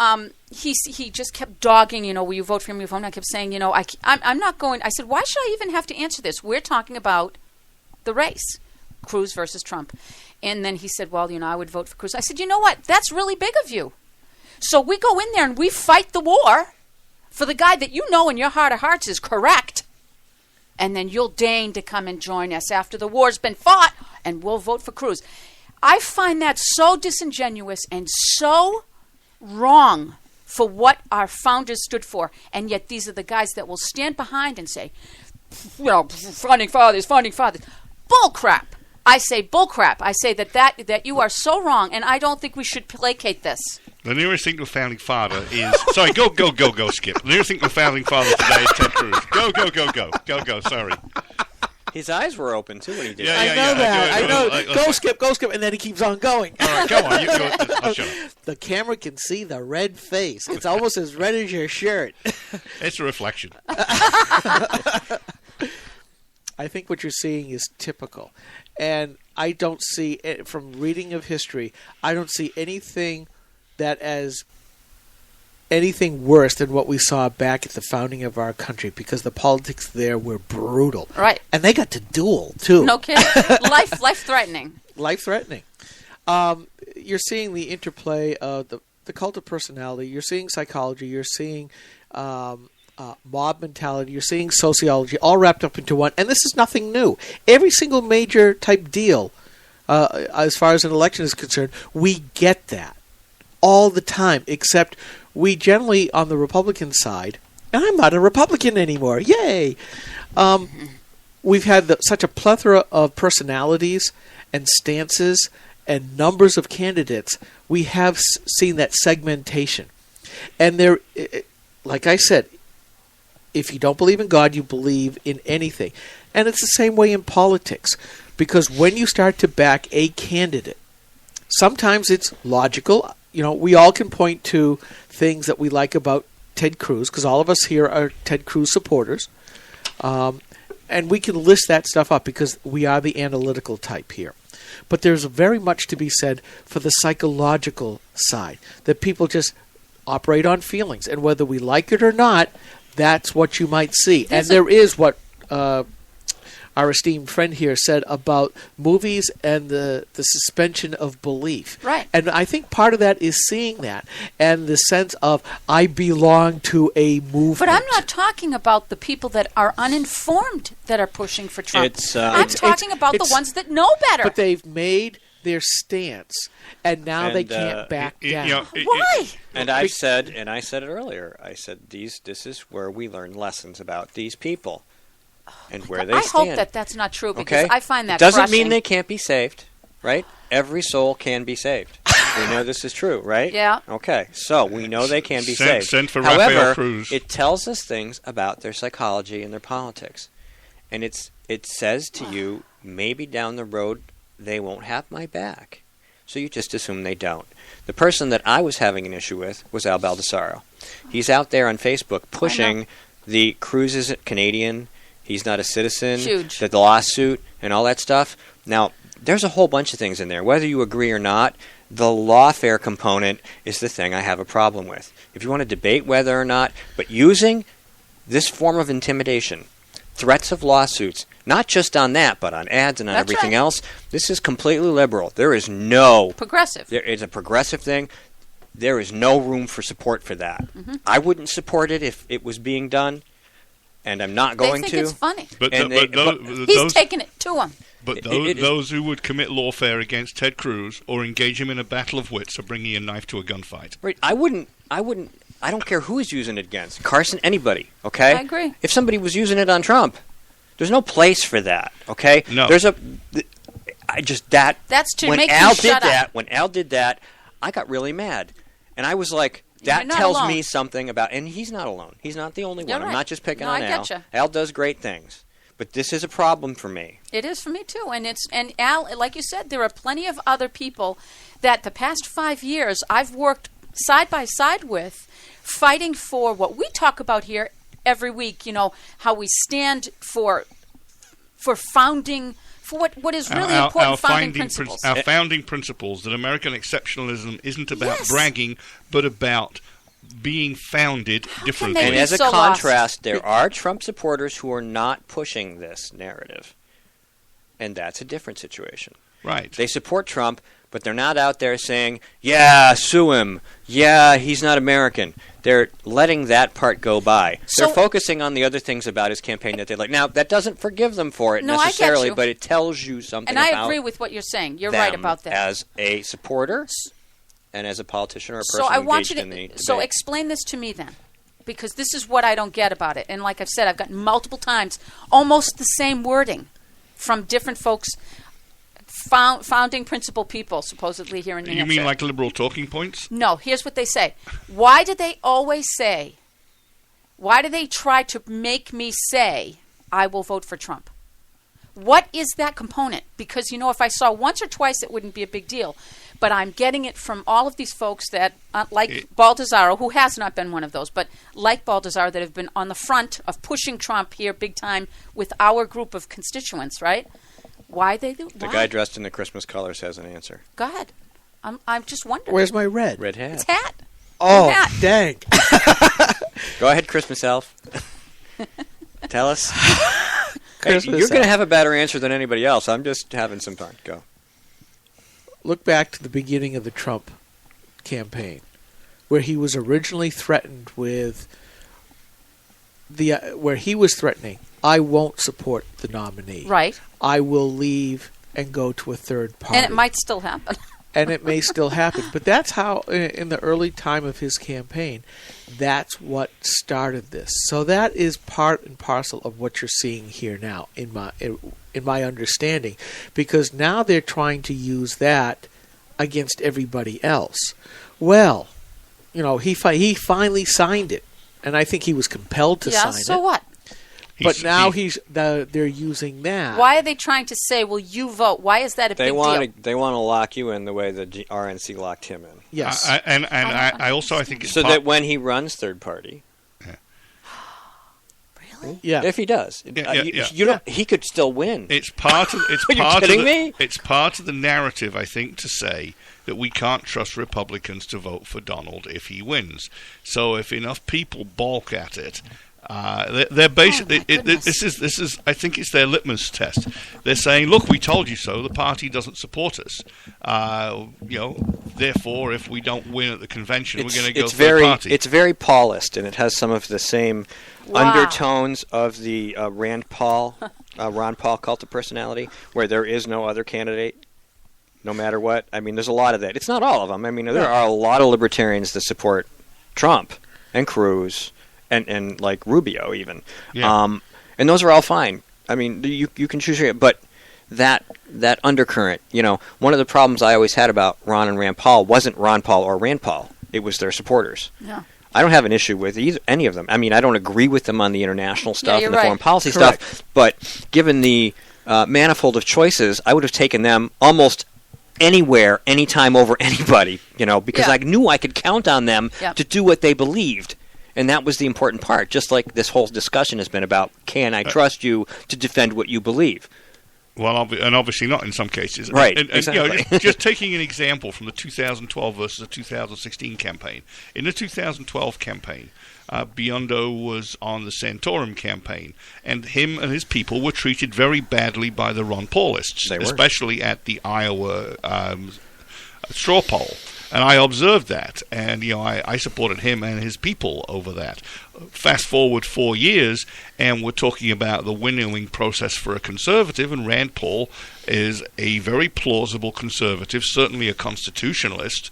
he just kept dogging, will you vote for him? Will you vote for him? I kept saying, I'm not going. I said, why should I even have to answer this? We're talking about the race, Cruz versus Trump. And then he said, well, I would vote for Cruz. I said, you know what? That's really big of you. So we go in there and we fight the war for the guy that in your heart of hearts is correct. And then you'll deign to come and join us after the war's been fought, and we'll vote for Cruz. I find that so disingenuous and so wrong for what our founders stood for. And yet these are the guys that will stand behind and say, founding fathers. Bull crap. I say bull crap. I say that you are so wrong, and I don't think we should placate this. The nearest thing to a founding father is... Sorry, go, Skip. The nearest thing to a founding father today is Ted Cruz. Go, sorry. His eyes were open, too, when he did it. I know that. I know. Go, Skip, and then he keeps on going. All right, come on. I'll shut up. The camera can see the red face. It's almost as red as your shirt. It's a reflection. I think what you're seeing is typical. And I don't see, from reading of history, I don't see anything that as anything worse than what we saw back at the founding of our country, because the politics there were brutal. Right. And they got to duel, too. No kidding. Life-threatening. Life-threatening. You're seeing the interplay of the cult of personality. You're seeing psychology. You're seeing mob mentality. You're seeing sociology all wrapped up into one. And this is nothing new. Every single major type deal, as far as an election is concerned, we get that all the time, except we generally, on the Republican side, and I'm not a Republican anymore, yay! We've had such a plethora of personalities and stances and numbers of candidates. We have seen that segmentation. And there, like I said, if you don't believe in God, you believe in anything. And it's the same way in politics. Because when you start to back a candidate, sometimes it's logical. We all can point to things that we like about Ted Cruz, because all of us here are Ted Cruz supporters. And we can list that stuff up because we are the analytical type here. But there's very much to be said for the psychological side, that people just operate on feelings. And whether we like it or not, that's what you might see. And there is what our esteemed friend here said about movies and the suspension of belief. Right. And I think part of that is seeing that and the sense of, I belong to a movement. But I'm not talking about the people that are uninformed that are pushing for Trump. I'm talking about the ones that know better. But they've made their stance, and now they can't back down. Why? And I said it earlier, I said, this is where we learn lessons about these people. and where they I stand. hope that that's not true because Okay? I find that It doesn't crushing. mean they can't be saved, right? Every soul can be saved. We know this is true, right? Yeah. Okay, so we know they can be Send- saved. send for Rafael However, Cruz. it tells us things about their psychology and their politics. And it says to you, maybe down the road they won't have my back. So you just assume they don't. The person that I was having an issue with was Al Baldessaro. He's out there on Facebook pushing the Cruz isn't Canadian, he's not a citizen, Huge. the lawsuit, and all that stuff. Now, there's a whole bunch of things in there. Whether you agree or not, the lawfare component is the thing I have a problem with. If you want to debate whether or not, but using this form of intimidation, threats of lawsuits, not just on that, but on ads and on That's everything right. else, this is completely liberal. There is no... Progressive. There is a progressive thing. There is no room for support for that. Mm-hmm. I wouldn't support it if it was being done, and I'm not going they to. think it's funny. But, And He's taking it to him. But It- those who would commit lawfare against Ted Cruz or engage him in a battle of wits are bringing a knife to a gunfight. Right, I don't care who is using it against. Carson, anybody, okay? I agree. If somebody was using it on Trump, there's no place for that, okay? No. That's to when make Al you did shut that, up. when Al did that, I got really mad. And I was like, You're that not tells alone. me something about, and he's not alone. He's not the only one. You're I'm right. not just picking No, on I Al. getcha. Al does great things. But this is a problem for me. It is for me too, and Al, like you said, there are plenty of other people that the past 5 years I've worked side by side with, fighting for what we talk about here every week. You know, how we stand for founding, for what is really important founding principles. Our founding principles that American exceptionalism isn't about Yes. bragging, but about being founded differently. they And be as a so contrast, there are Trump supporters who are not pushing this narrative. And that's a different situation. Right. They support Trump, but they're not out there saying, yeah, sue him. Yeah, he's not American. They're letting that part go by. So- They're focusing on the other things about his campaign that they like. Now, that doesn't forgive them for it No, I get necessarily, you. but it tells you something And I about agree with what you're saying. You're them right about that. as a supporter and as a politician or a person So I want engaged you in the to debate. so explain this to me then, because this is what I don't get about it. And like I've said, I've gotten multiple times almost the same wording from different folks, founding principle people, supposedly here in New You Hampshire. mean like liberal talking points? No, here's what they say. Why do they always say, why do they try to make me say, I will vote for Trump? What is that component? Because, you know, if I saw once or twice, it wouldn't be a big deal. But I'm getting it from all of these folks that, like Baldessaro, who has not been one of those, but like Baldessaro, that have been on the front of pushing Trump here big time with our group of constituents, right? Why they do? The why? guy dressed in the Christmas colors has an answer. Go ahead. I'm just wondering. Where's my red? Red hat. It's hat. Oh, Hat. dang. Go ahead, Christmas elf. Tell us. Hey, Christmas you're going to elf. have a better answer than anybody else. I'm just having some fun. Go. Look back to the beginning of the Trump campaign, where he was originally threatened with where he was threatening, I won't support the nominee. Right. I will leave and go to a third party. And it might still happen. And it may still happen. But that's how, in the early time of his campaign, that's what started this. So that is part and parcel of what you're seeing here now, in my understanding, because now they're trying to use that against everybody else. Well, you know, he finally signed it, and I think he was compelled to sign so it. what? But now they're using that. Why are they trying to say, "Will you vote"? Why is that a big deal? They want to lock you in the way the RNC locked him in. Yes. I also think it's so that when he runs third party, Really? Yeah. if he does, Yeah. you don't. He could still win. It's part of Are you kidding me? It's part of the narrative, I think, to say that we can't trust Republicans to vote for Donald if he wins. So if enough people balk at it, they're basically this is I think it's their litmus test. They're saying, look, we told you so. The party doesn't support us. Therefore, if we don't win at the convention, we're going to go for the party. It's very Paulist, and it has some of the same undertones of the Ron Paul cult of personality, where there is no other candidate, no matter what. I mean, there's a lot of that. It's not all of them. I mean, there are a lot of libertarians that support Trump and Cruz and like Rubio even. Yeah. And those are all fine. I mean, you can choose your, but that undercurrent, one of the problems I always had about Ron and Rand Paul wasn't Ron Paul or Rand Paul. It was their supporters. Yeah. I don't have an issue with any of them. I mean, I don't agree with them on the international stuff and the right. foreign policy Correct. stuff, but given the manifold of choices, I would have taken them almost anywhere, anytime over anybody, because Yeah. I knew I could count on them Yeah. to do what they believed. And that was the important part, just like this whole discussion has been about, can I trust you to defend what you believe? Well, and obviously not in some cases. Right, And, exactly. just taking an example from the 2012 versus the 2016 campaign. In the 2012 campaign, Biondo was on the Santorum campaign, and him and his people were treated very badly by the Ron Paulists, They were. especially at the Iowa straw poll. And I observed that, and I supported him and his people over that. Fast forward 4 years, and we're talking about the winnowing process for a conservative, and Rand Paul is a very plausible conservative, certainly a constitutionalist,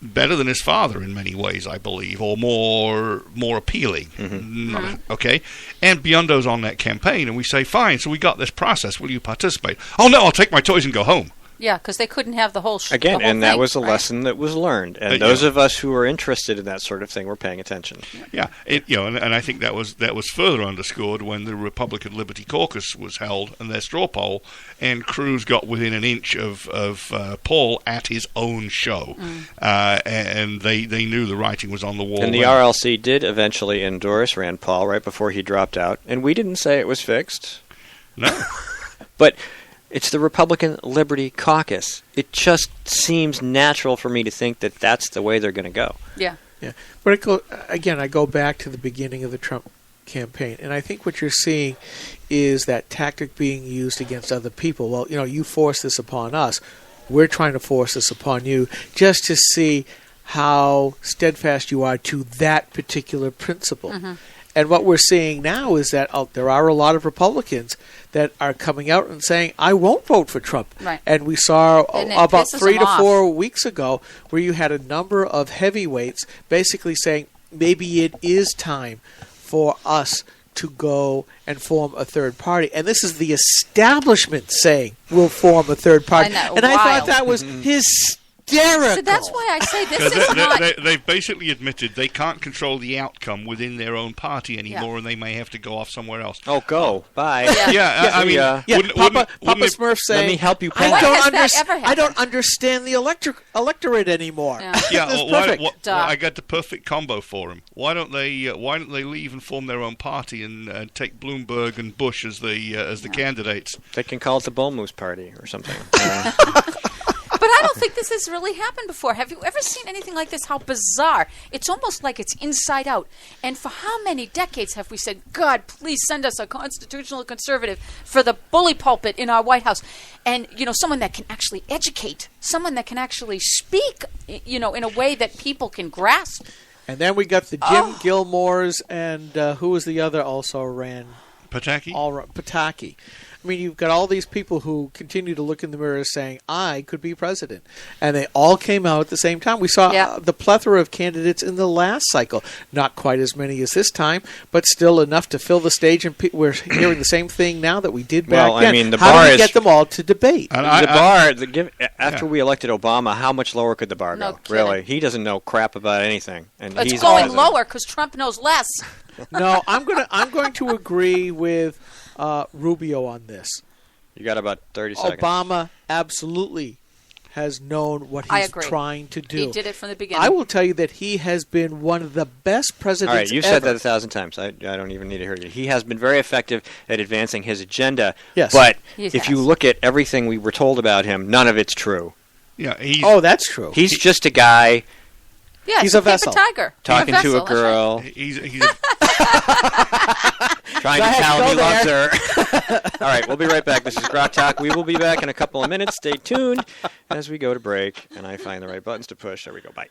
better than his father in many ways, I believe, or more appealing. Okay? And Biondo's on that campaign, and we say, fine, so we got this process, will you participate? Oh no, I'll take my toys and go home. Yeah, because they couldn't have the whole Again, the whole and that thing, was a right? lesson that was learned. And Yeah. those of us who are interested in that sort of thing were paying attention. Yeah, and I think that was further underscored when the Republican Liberty Caucus was held and their straw poll, and Cruz got within an inch of Paul at his own show, and they knew the writing was on the wall. And the then. RLC did eventually endorse Rand Paul right before he dropped out. And we didn't say it was fixed. No. But it's the Republican Liberty Caucus. It just seems natural for me to think that that's the way they're going to go. Yeah. Yeah, but I go back to the beginning of the Trump campaign, and I think what you're seeing is that tactic being used against other people. Well, you force this upon us. We're trying to force this upon you just to see how steadfast you are to that particular principle. And what we're seeing now is that there are a lot of Republicans that are coming out and saying, I won't vote for Trump. Right. And we saw And it about pisses 3 them to off. 4 weeks ago where you had a number of heavyweights basically saying, maybe it is time for us to go and form a third party. And this is the establishment saying we'll form a third party. I know, and I wild. thought that was hysterical. So that's why I say this is not... They've basically admitted they can't control the outcome within their own party anymore, and they may have to go off somewhere else. Oh, go. Bye. Yeah. I mean, Yeah. Yeah, wouldn't Papa it- Smurf saying, Let me help you I pack. don't, When has that ever happened? I don't understand the electorate anymore. Yeah. Yeah, That's well, perfect. Duh. I got the perfect combo for them. Why don't they leave and form their own party and take Bloomberg and Bush as the candidates? They can call it the Bull Moose Party or something. But I don't think this has really happened before. Have you ever seen anything like this? How bizarre. It's almost like it's inside out. And for how many decades have we said, God, please send us a constitutional conservative for the bully pulpit in our White House? And, someone that can actually educate, someone that can actually speak, in a way that people can grasp. And then we got the Jim Gilmores and who was the other also ran? Pataki? Pataki. I mean, you've got all these people who continue to look in the mirror saying, I could be president. And they all came out at the same time. We saw the plethora of candidates in the last cycle. Not quite as many as this time, but still enough to fill the stage. And we're hearing the same thing now that we did back Well, I then. mean, the How bar do we is- get them all to debate? And After we elected Obama, how much lower could the bar No go? kidding. Really? He doesn't know crap about anything. And It's he's going president. lower because Trump knows less. No, I'm going to agree with Rubio on this. You got about 30 seconds. Obama absolutely has known what I he's agree. trying to do. He did it from the beginning. I will tell you that he has been one of the best presidents All right, you've ever. said that 1,000 times. I don't even need to hear you. He has been very effective at advancing his agenda. Yes. But He if you has. look at everything we were told about him, none of it's true. Yeah, he's Oh, that's true. He's just a guy yeah, he's so a keep vessel. tiger. talking Vessel, to a that's right. girl, he's trying Go to ahead, tell go him he loves her. All right, we'll be right back. This is Grok Talk. We will be back in a couple of minutes. Stay tuned as we go to break, and I find the right buttons to push. There we go. Bye.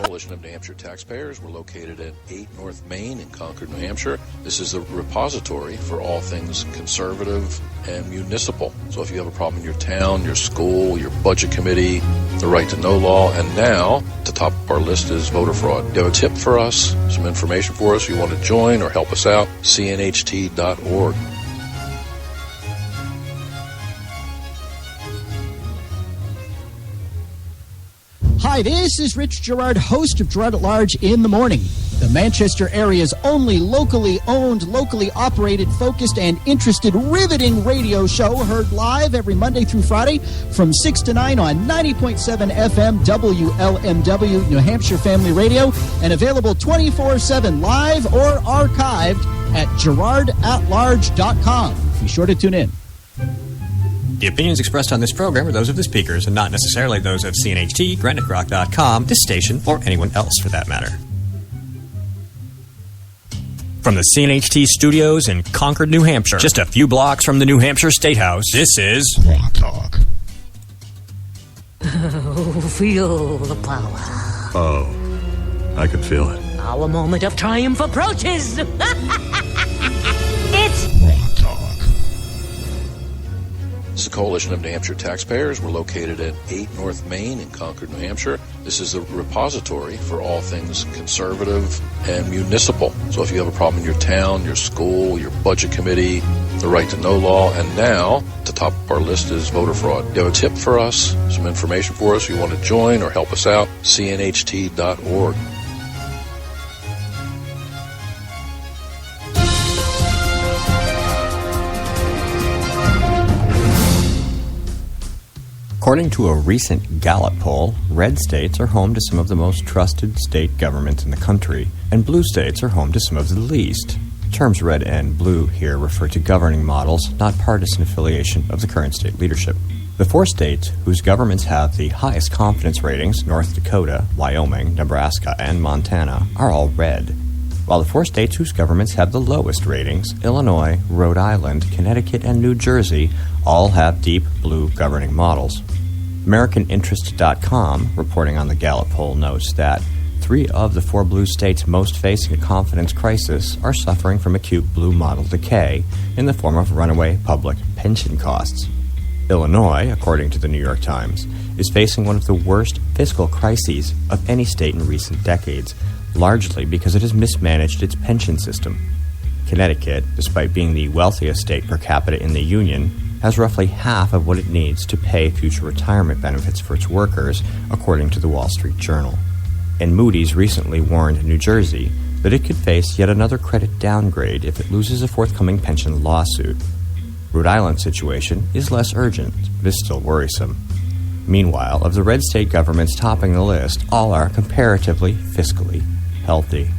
Coalition of New Hampshire Taxpayers. We're located at 8 North Main in Concord, New Hampshire. This is the repository for all things conservative and municipal. So if you have a problem in your town, your school, your budget committee, the right to know law, and now, at the top of our list is voter fraud. You have a tip for us, some information for us, you want to join or help us out, cnht.org. Hi, this is Rich Gerard, host of Gerard at Large in the Morning, the Manchester area's only locally owned, locally operated, focused, and interested riveting radio show, heard live every Monday through Friday from 6 to 9 on 90.7 FM WLMW, New Hampshire Family Radio, and available 24/7 live or archived at gerardatlarge.com. Be sure to tune in. The opinions expressed on this program are those of the speakers and not necessarily those of CNHT, GraniteRock.com, this station, or anyone else for that matter. From the CNHT studios in Concord, New Hampshire, just a few blocks from the New Hampshire State House, this is Law Talk. Oh, feel the power. Oh, I can feel it. Our moment of triumph approaches. It's Law Talk. This is the Coalition of New Hampshire Taxpayers. We're located at 8 North Main in Concord, New Hampshire. This is the repository for all things conservative and municipal. So if you have a problem in your town, your school, your budget committee, the right to know law, and now, at the top of our list is voter fraud. You have a tip for us, some information for us, you want to join or help us out, cnht.org. According to a recent Gallup poll, red states are home to some of the most trusted state governments in the country, and blue states are home to some of the least. Terms red and blue here refer to governing models, not partisan affiliation of the current state leadership. The 4 states whose governments have the highest confidence ratings, North Dakota, Wyoming, Nebraska, and Montana, are all red, while the 4 states whose governments have the lowest ratings, Illinois, Rhode Island, Connecticut, and New Jersey, all have deep blue governing models. AmericanInterest.com, reporting on the Gallup poll, notes that 3 of the 4 blue states most facing a confidence crisis are suffering from acute blue model decay in the form of runaway public pension costs. Illinois, according to the New York Times, is facing one of the worst fiscal crises of any state in recent decades, largely because it has mismanaged its pension system. Connecticut, despite being the wealthiest state per capita in the Union, has roughly half of what it needs to pay future retirement benefits for its workers, according to the Wall Street Journal. And Moody's recently warned New Jersey that it could face yet another credit downgrade if it loses a forthcoming pension lawsuit. Rhode Island's situation is less urgent, but is still worrisome. Meanwhile, of the red state governments topping the list, all are comparatively fiscally healthy.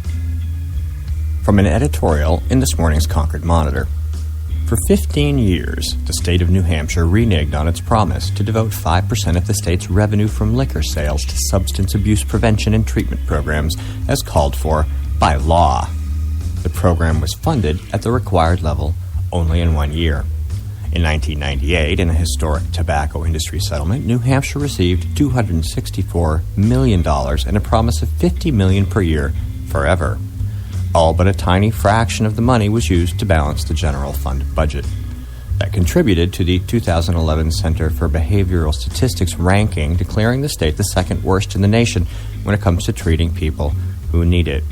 From an editorial in this morning's Concord Monitor. For 15 years, the state of New Hampshire reneged on its promise to devote 5% of the state's revenue from liquor sales to substance abuse prevention and treatment programs as called for by law. The program was funded at the required level only in 1 year. In 1998, in a historic tobacco industry settlement, New Hampshire received $264 million and a promise of $50 million per year forever. All but a tiny fraction of the money was used to balance the general fund budget. That contributed to the 2011 Center for Behavioral Statistics ranking, declaring the state the second worst in the nation when it comes to treating people who need it.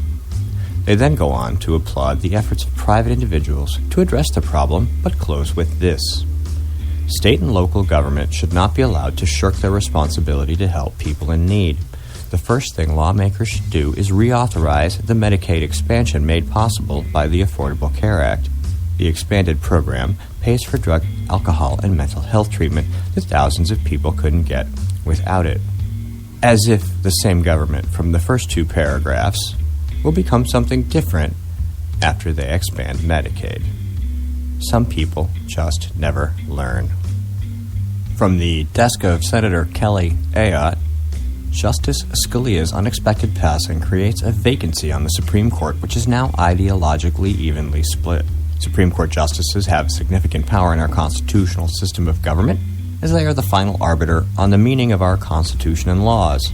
They then go on to applaud the efforts of private individuals to address the problem, but close with this. State and local government should not be allowed to shirk their responsibility to help people in need. The first thing lawmakers should do is reauthorize the Medicaid expansion made possible by the Affordable Care Act. The expanded program pays for drug, alcohol, and mental health treatment that thousands of people couldn't get without it. As if the same government from the first 2 paragraphs will become something different after they expand Medicaid. Some people just never learn. From the desk of Senator Kelly Ayotte, Justice Scalia's unexpected passing creates a vacancy on the Supreme Court, which is now ideologically evenly split. Supreme Court justices have significant power in our constitutional system of government, as they are the final arbiter on the meaning of our Constitution and laws.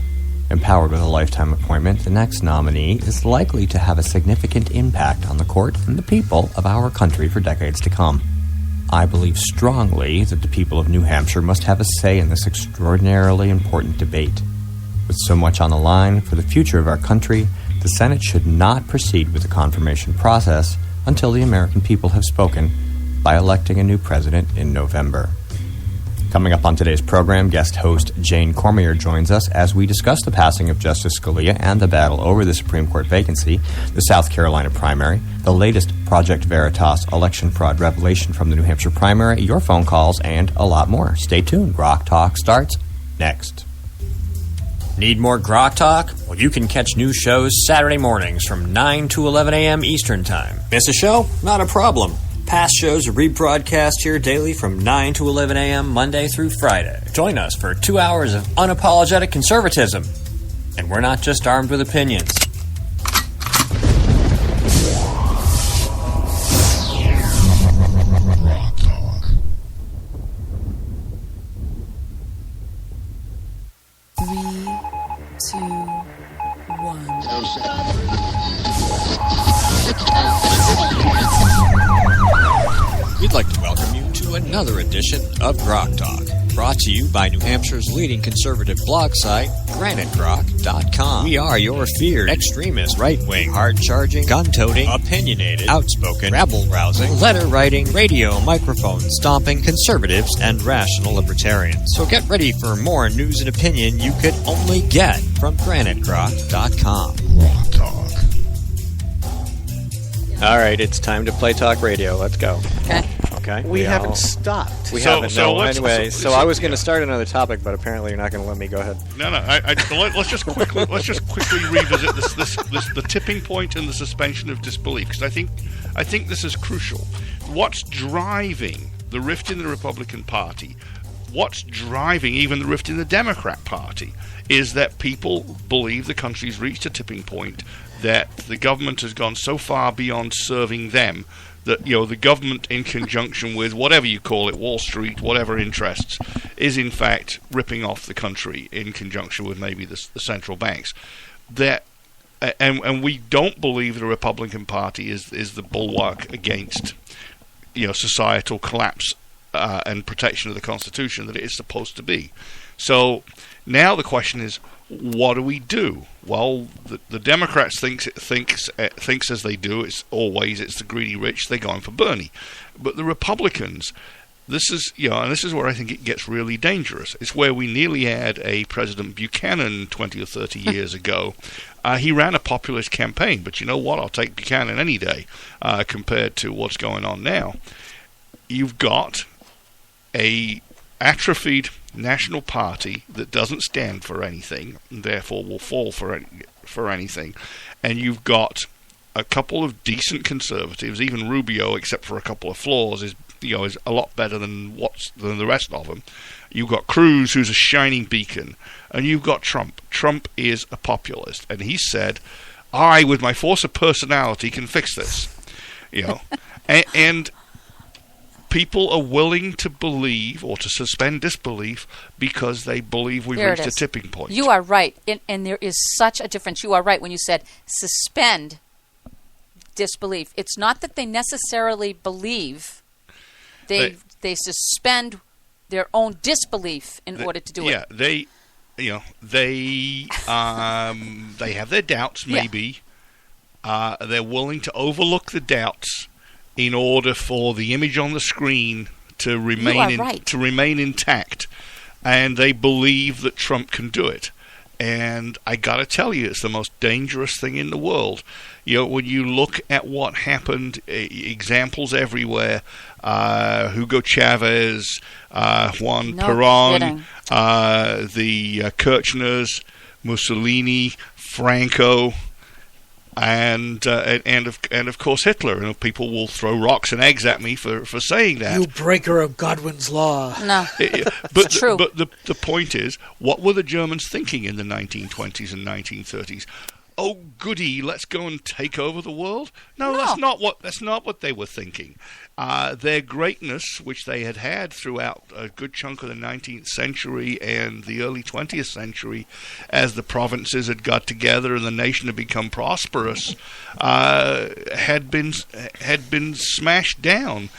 Empowered with a lifetime appointment, the next nominee is likely to have a significant impact on the court and the people of our country for decades to come. I believe strongly that the people of New Hampshire must have a say in this extraordinarily important debate. With so much on the line for the future of our country, the Senate should not proceed with the confirmation process until the American people have spoken by electing a new president in November. Coming up on today's program, guest host Jane Cormier joins us as we discuss the passing of Justice Scalia and the battle over the Supreme Court vacancy, the South Carolina primary, the latest Project Veritas election fraud revelation from the New Hampshire primary, your phone calls, and a lot more. Stay tuned. Grok Talk starts next. Need more Grok Talk? Well, you can catch new shows Saturday mornings from 9 to 11 a.m. Eastern Time. Miss a show? Not a problem. Past shows are rebroadcast here daily from 9 to 11 a.m. Monday through Friday. Join us for 2 hours of unapologetic conservatism. And we're not just armed with opinions. We'd like to welcome you to another edition of Grok Talk, brought to you by New Hampshire's leading conservative blog site, GraniteGrok.com. We are your feared extremist, right-wing, hard-charging, gun-toting, opinionated, outspoken, rabble-rousing, letter-writing, radio microphone-stomping conservatives and rational libertarians. So get ready for more news and opinion you could only get from GraniteGrok.com. Grok Talk. All right, it's time to play talk radio. Let's go. Okay. We haven't stopped. So I was going to start another topic, but apparently you're not going to let me. Go ahead. No. Let's just quickly revisit the tipping point and the suspension of disbelief, because I think this is crucial. What's driving the rift in the Republican Party? What's driving even the rift in the Democrat Party is that people believe the country's reached a tipping point, that the government has gone so far beyond serving them that, the government, in conjunction with whatever you call it, Wall Street, whatever interests, is in fact ripping off the country in conjunction with maybe the central banks. And we don't believe the Republican Party is the bulwark against societal collapse and protection of the Constitution that it is supposed to be. So now the question is, what do we do? Well, the Democrats thinks as they do. It's the greedy rich. They're going for Bernie, but the Republicans, this is where I think it gets really dangerous. It's where we nearly had a President Buchanan 20 or 30 years ago. He ran a populist campaign, but you know what? I'll take Buchanan any day compared to what's going on now. You've got a atrophied national party that doesn't stand for anything, and therefore will fall for anything, and you've got a couple of decent conservatives. Even Rubio, except for a couple of flaws, is a lot better than the rest of them. You've got Cruz, who's a shining beacon, and you've got Trump. Trump is a populist, and he said, "I, with my force of personality, can fix this." And people are willing to believe or to suspend disbelief because they believe we've reached a tipping point. You are right, and there is such a difference. You are right when you said suspend disbelief. It's not that they necessarily believe. They suspend their own disbelief in order to do it. Yeah, they have their doubts. Maybe they're willing to overlook the doubts in order for the image on the screen to remain intact, and they believe that Trump can do it. And I got to tell you, it's the most dangerous thing in the world. When you look at what happened, examples everywhere: Hugo Chavez, Juan Perón, the Kirchners, Mussolini, Franco. And of course Hitler. And people will throw rocks and eggs at me for saying that. You breaker of Godwin's law. No, but it's true. But the point is, what were the Germans thinking in the 1920s and 1930s? oh goody, let's go and take over the world. No, that's not what they were thinking. Their greatness, which they had throughout a good chunk of the 19th century and the early 20th century, as the provinces had got together and the nation had become prosperous, had been smashed down.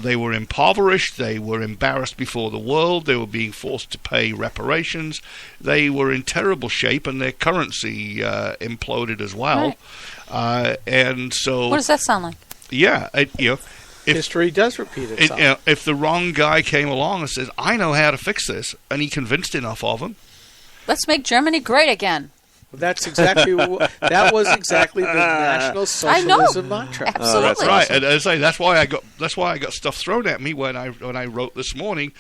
They were impoverished. They were embarrassed before the world. They were being forced to pay reparations. They were in terrible shape, and their currency imploded as well. Right. And so, What does that sound like? yeah, History does repeat itself. if the wrong guy came along and says, "I know how to fix this," and he convinced enough of them, Let's make Germany great again. That's exactly that was exactly the National Socialism mantra. Absolutely. that's right? awesome. And as I say, that's why I got stuff thrown at me when I wrote this morning.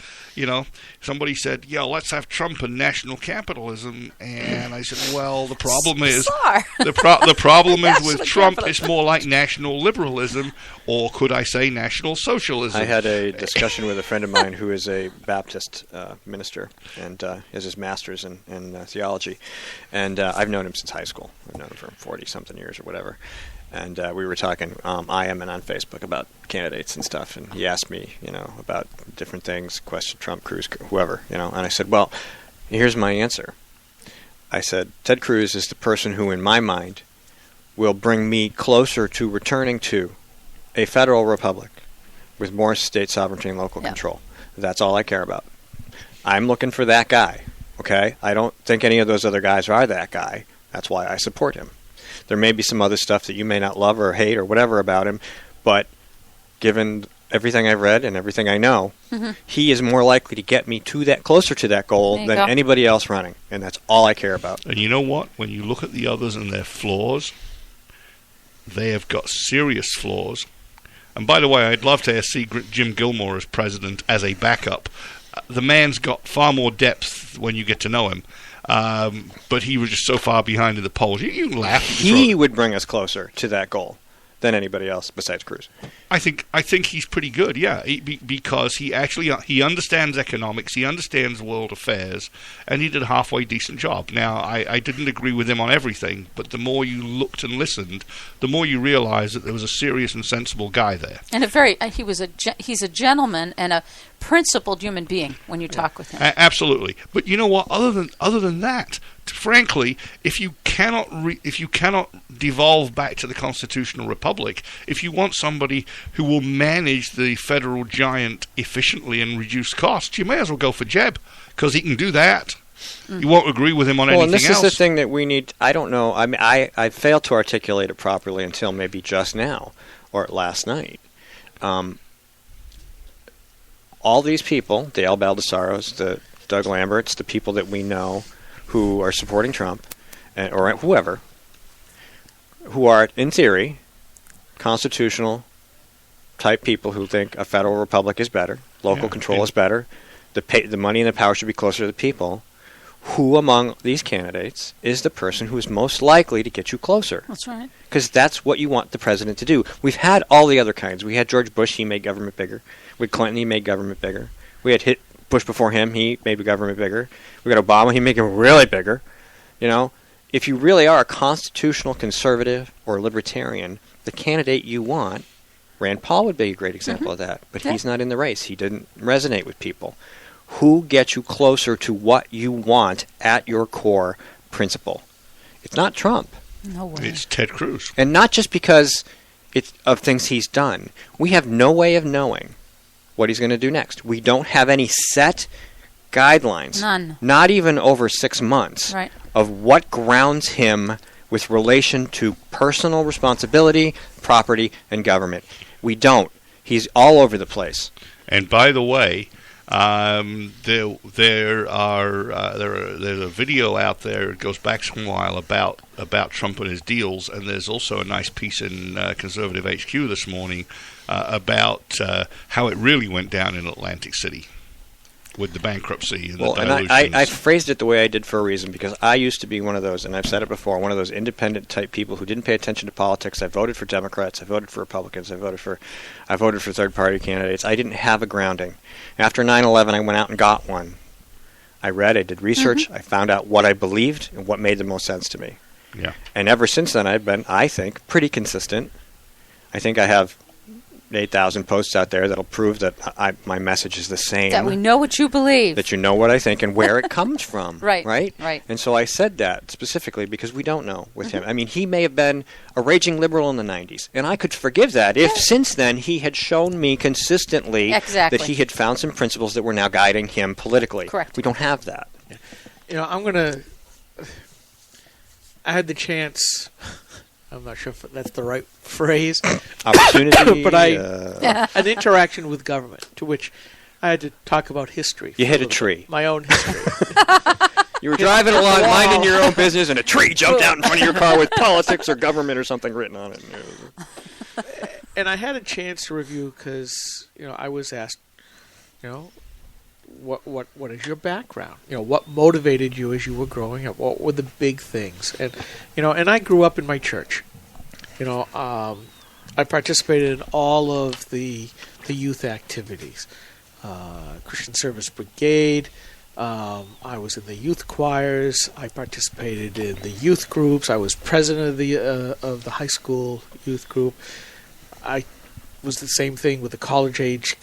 Somebody said, "Yeah, let's have Trump and national capitalism," and I said, "Well, the problem is Bizarre. the problem is with National Trump, capitalism. it's more like national liberalism, or could I say national socialism?" I had a discussion with a friend of mine who is a Baptist minister and has his master's in theology, and I've known him since high school. I've known him for 40-something years or whatever. And we were talking IM and on Facebook about candidates and stuff, and he asked me, about different things, question Trump, Cruz, whoever, and I said, well, here's my answer. I said, Ted Cruz is the person who, in my mind, will bring me closer to returning to a federal republic with more state sovereignty and local control. That's all I care about. I'm looking for that guy, okay? I don't think any of those other guys are that guy. That's why I support him. There may be some other stuff that you may not love or hate or whatever about him, but given everything I've read and everything I know, he is more likely to get me closer to that goal than anybody else running, and that's all I care about. And you know what? When you look at the others and their flaws, they have got serious flaws. And by the way, I'd love to see Jim Gilmore as president as a backup. The man's got far more depth when you get to know him. But he was just so far behind in the polls. You can laugh. He would bring us closer to that goal than anybody else besides Cruz. I think he's pretty good, yeah, because he understands economics, he understands world affairs, and he did a halfway decent job. Now, I didn't agree with him on everything, but the more you looked and listened, the more you realized that there was a serious and sensible guy there. And he's a gentleman and a principled human being when you talk with him. Absolutely. But you know what? Other than that, frankly, if you cannot devolve back to the constitutional republic, if you want somebody who will manage the federal giant efficiently and reduce costs, you may as well go for Jeb, because he can do that. You won't agree with him on anything else. Well, and this is the thing that we need. I don't know. I mean, I failed to articulate it properly until maybe just now or last night. All these people, Dale Baldessaros, the Doug Lamberts, the people that we know who are supporting Trump, or whoever, who are, in theory, constitutional type people who think a federal republic is better, local control is better, the money and the power should be closer to the people. Who among these candidates is the person who is most likely to get you closer? That's right. Because that's what you want the president to do. We've had all the other kinds. We had George Bush, he made government bigger. With Clinton, he made government bigger. We had Bush before him, he made the government bigger. We got Obama, he made it really bigger. If you really are a constitutional conservative or libertarian, the candidate you want, Rand Paul would be a great example of that. But he's not in the race. He didn't resonate with people. Who gets you closer to what you want at your core principle? It's not Trump. No way. It's Ted Cruz. And not just because of things he's done. We have no way of knowing what he's going to do next. We don't have any set guidelines. None. Not even over 6 months. Right. Of what grounds him with relation to personal responsibility, property, and government. We don't. He's all over the place. And by the way, there's a video out there. It goes back some while about Trump and his deals, and there's also a nice piece in Conservative HQ this morning about how it really went down in Atlantic City with the bankruptcy and the dilutions. And I phrased it the way I did for a reason, because I used to be one of those, and I've said it before, one of those independent type people who didn't pay attention to politics. I voted for Democrats, I voted for Republicans, I voted for third party candidates. I didn't have a grounding. After 9/11, I went out and got one. I read, I did research, I found out what I believed and what made the most sense to me. Yeah. And ever since then, I've been, I think, pretty consistent. I think I have 8,000 posts out there that'll prove that my message is the same. That we know what you believe. That you know what I think and where it comes from. Right. Right? Right. And so I said that specifically because we don't know with him. I mean, he may have been a raging liberal in the 90s, and I could forgive that if since then he had shown me consistently Exactly. that he had found some principles that were now guiding him politically. Correct. We don't have that. I had the chance. I'm not sure if that's the right phrase. Opportunity. But an interaction with government, to which I had to talk about history. You hit a tree. My own history. You were driving along, minding your own business, and a tree jumped out in front of your car with politics or government or something written on it. And I had a chance to review because I was asked, what is your background? What motivated you as you were growing up? What were the big things? And and I grew up in my church. I participated in all of the youth activities, Christian Service Brigade. I was in the youth choirs. I participated in the youth groups. I was president of the high school youth group. I was the same thing with the college-age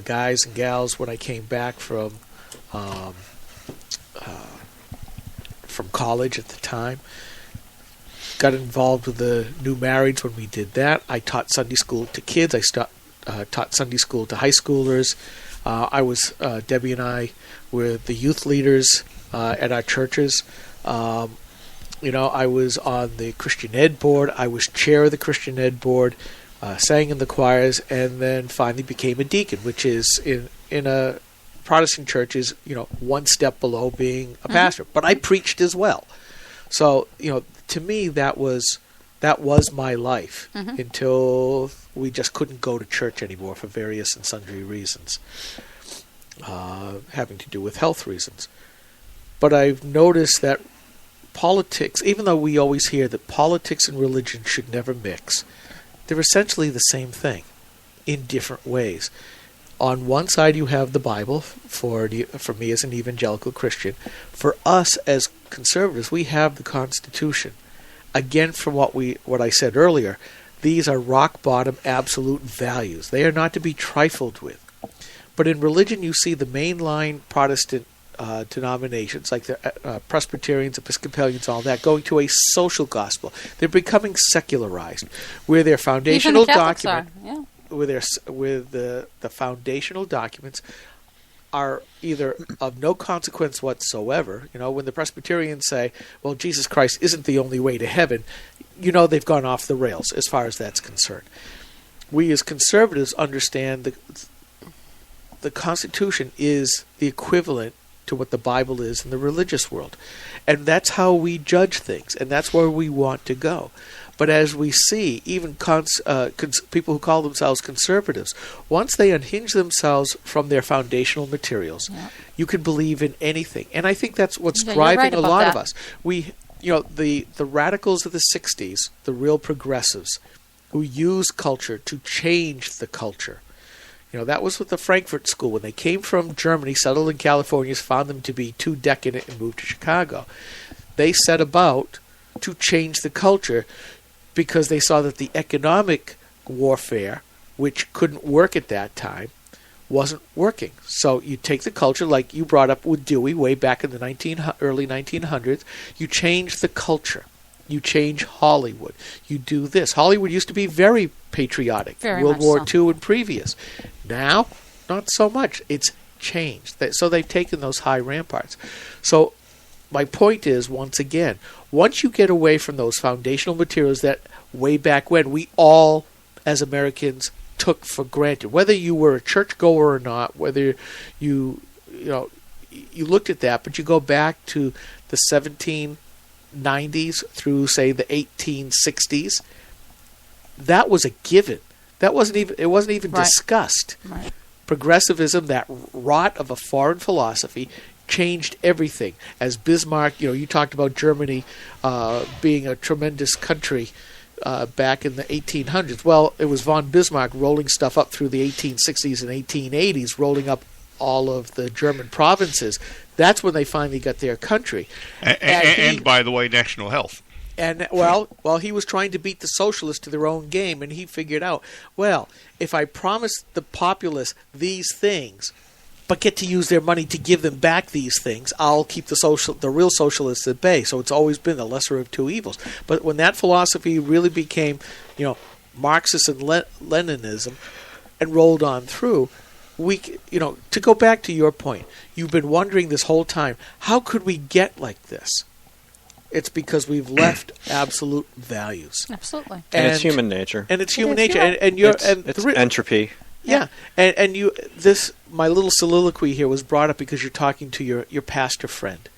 guys and gals when I came back from college at the time. Got involved with the new marrieds when we did that. I taught Sunday school to kids. I taught Sunday school to high schoolers. Debbie and I were the youth leaders at our churches. I was on the Christian Ed board. I was chair of the Christian Ed board. Sang in the choirs, and then finally became a deacon, which is in a Protestant church is one step below being a pastor. But I preached as well, so to me that was my life until we just couldn't go to church anymore for various and sundry reasons, having to do with health reasons. But I've noticed that politics, even though we always hear that politics and religion should never mix, they're essentially the same thing in different ways. On one side you have the Bible for me as an evangelical Christian. For us as conservatives, we have the Constitution. Again, from what I said earlier, these are rock bottom absolute values. They are not to be trifled with. But in religion you see the mainline Protestant denominations like the Presbyterians, Episcopalians, all that, going to a social gospel. They're becoming secularized, where their foundational document, with the foundational documents are either of no consequence whatsoever. When the Presbyterians say, "Well, Jesus Christ isn't the only way to heaven," they've gone off the rails as far as that's concerned. We as conservatives understand the Constitution is the equivalent to what the Bible is in the religious world. And that's how we judge things, and that's where we want to go. But as we see, even people who call themselves conservatives, once they unhinge themselves from their foundational materials, you can believe in anything. And I think that's what's driving a lot of us. The radicals of the 60s, the real progressives, who use culture to change the culture. That was with the Frankfurt School. When they came from Germany, settled in California, found them to be too decadent and moved to Chicago. They set about to change the culture because they saw that the economic warfare, which couldn't work at that time, wasn't working. So you take the culture, like you brought up with Dewey way back in the early 1900s, you change the culture. You change Hollywood. You do this. Hollywood used to be very patriotic. World War II and previous. Now, not so much. It's changed. So they've taken those high ramparts. So my point is, once again, once you get away from those foundational materials that way back when we all, as Americans, took for granted, whether you were a churchgoer or not, whether you looked at that, but you go back to the 1790s through, say, the 1860s, that was a given. It wasn't even discussed. Right. Progressivism, that rot of a foreign philosophy, changed everything. As Bismarck, you talked about Germany being a tremendous country back in the 1800s. Well, it was von Bismarck rolling stuff up through the 1860s and 1880s, rolling up all of the German provinces. That's when they finally got their country. And by the way, national health. And, well, he was trying to beat the socialists to their own game, and he figured out, well, if I promise the populace these things, but get to use their money to give them back these things, I'll keep the real socialists at bay. So it's always been the lesser of two evils. But when that philosophy really became, Marxist and Leninism and rolled on through, to go back to your point, you've been wondering this whole time, how could we get like this? It's because we've left absolute values. Absolutely. And it's human nature. And it's human nature. It's entropy. Yeah. And my little soliloquy here was brought up because you're talking to your pastor friend.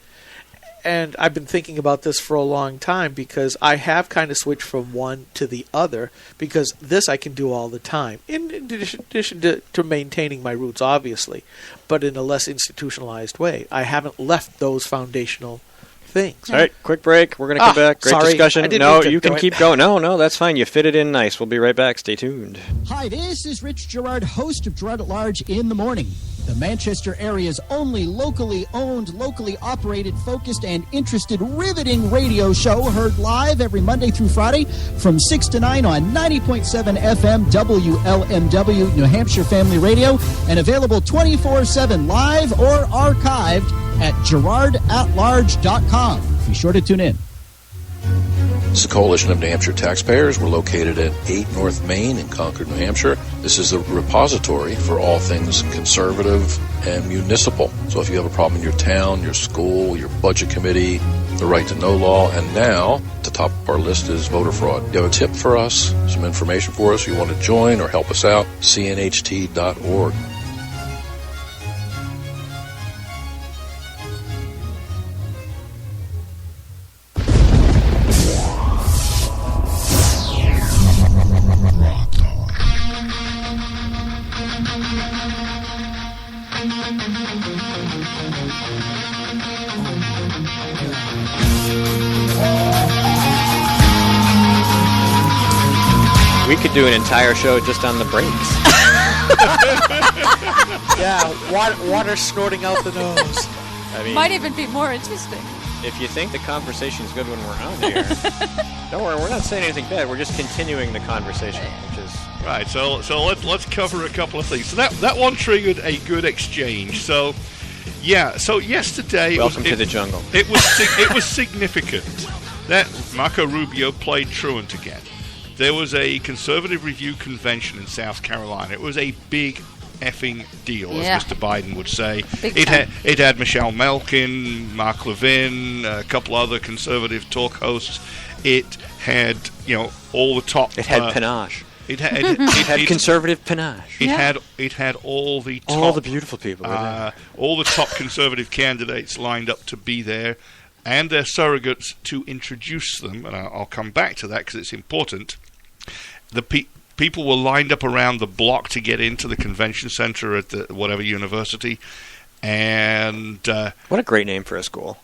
And I've been thinking about this for a long time because I have kind of switched from one to the other because this I can do all the time, in addition to maintaining my roots, obviously, but in a less institutionalized way. I haven't left those foundational things. All right, quick break. We're going to come back. Great discussion. No, you can keep going. No, that's fine. You fit it in nice. We'll be right back. Stay tuned. Hi, this is Rich Gerard, host of Gerard at Large in the Morning, the Manchester area's only locally owned, locally operated, focused, and interested riveting radio show, heard live every Monday through Friday from 6 to 9 on 90.7 FM WLMW, New Hampshire Family Radio, and available 24/7 live or archived at GerardAtLarge.com. Be sure to tune in. This is a coalition of New Hampshire taxpayers. We're located at 8 North Main in Concord, New Hampshire. This is the repository for all things conservative and municipal. So if you have a problem in your town, your school, your budget committee, the right to know law, and now the top of our list is voter fraud. You have a tip for us, some information for us, you want to join or help us out, cnht.org. We could do an entire show just on the breaks. Yeah, water snorting out the nose. Might even be more interesting. If you think the conversation's good when we're on here, don't worry, we're not saying anything bad. We're just continuing the conversation, which is right. So let's cover a couple of things. So that one triggered a good exchange. So yeah. So yesterday, welcome to the jungle. It was significant that Marco Rubio played truant again. There was a conservative review convention in South Carolina. It was a big effing deal, as Mr. Biden would say. It had Michelle Malkin, Mark Levin, a couple other conservative talk hosts. It had all the top. It had panache. It had conservative panache. It had all the top, all the beautiful people. All the top conservative candidates lined up to be there, and their surrogates to introduce them. And I'll come back to that because it's important. The people were lined up around the block to get into the convention center at the whatever university, and what a great name for a school.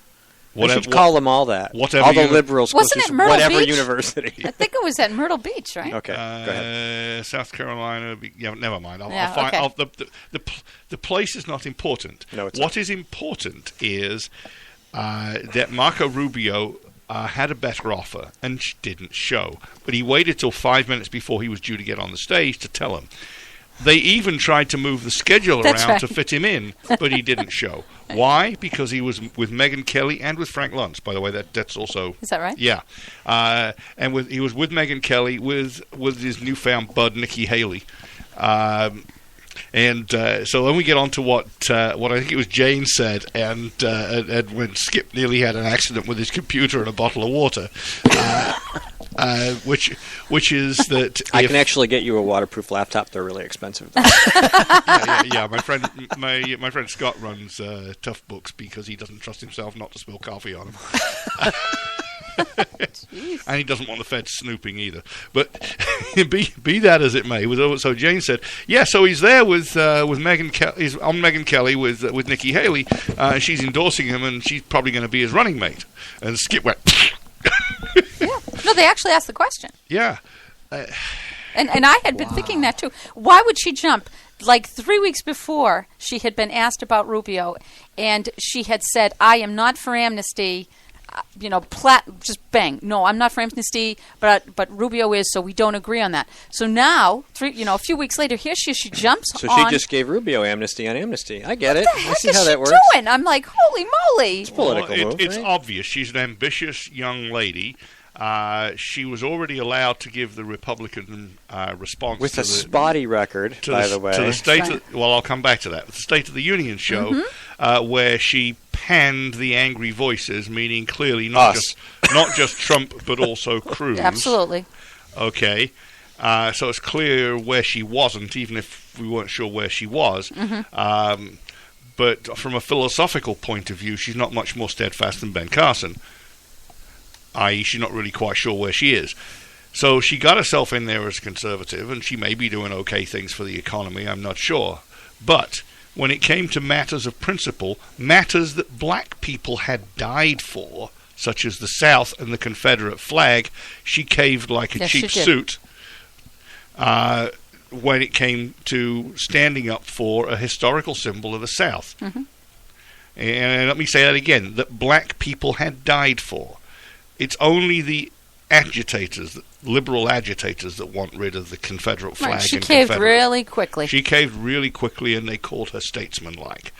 We Whatever, should call them all that. Whatever all the liberal schools. Wasn't it Myrtle whatever Beach? University. I think it was at Myrtle Beach, right? Okay, go ahead. South Carolina. Yeah, never mind. Yeah, I'll find. okay. The place is not important. No, it's what not. is important is that Marco Rubio had a better offer and didn't show. But he waited till 5 minutes before he was due to get on the stage to tell him. They even tried to move the schedule around to fit him in, but he didn't show. Why? Because he was with Megyn Kelly and with Frank Luntz. By the way, that's also... Is that right? Yeah. And he was with Megyn Kelly with his newfound bud, Nikki Haley. So then we get on to what I think it was Jane said, and when Skip nearly had an accident with his computer and a bottle of water, which is that I can actually get you a waterproof laptop. They're really expensive. yeah. My friend Scott runs Tough Books because he doesn't trust himself not to spill coffee on him. And he doesn't want the feds snooping either. But be that as it may, so Jane said, yeah. So he's there with Megyn Kelly. He's on Megyn Kelly with Nikki Haley. She's endorsing him, and she's probably going to be his running mate. And Skip went. Yeah. No, they actually asked the question. Yeah. And I had been thinking that too. Why would she jump? Like 3 weeks before, she had been asked about Rubio, and she had said, "I am not for amnesty. just bang. No, I'm not for amnesty, but Rubio is, so we don't agree on that. So now, a few weeks later, here she jumps So on. she just gave Rubio amnesty on amnesty. I get it. What the I heck see is how she that works. doing? I'm like, holy moly! It's a political move. It's right? obvious. She's an ambitious young lady. She was already allowed to give the Republican response With to a spotty record, by the way. To the state. Well, I'll come back to that. The State of the Union show, where she panned the angry voices, meaning clearly not just Trump, but also Cruz. Absolutely. Okay. So it's clear where she wasn't, even if we weren't sure where she was. But from a philosophical point of view, she's not much more steadfast than Ben Carson. I.e., she's not really quite sure where she is. So she got herself in there as a conservative, and she may be doing okay things for the economy, I'm not sure. But when it came to matters of principle, matters that black people had died for, such as the South and the Confederate flag, she caved like a cheap suit when it came to standing up for a historical symbol of the South. And let me say that again, that black people had died for. It's only the agitators, liberal agitators, that want rid of the Confederate flag. Right, she caved really quickly. She caved really quickly, and they called her statesmanlike.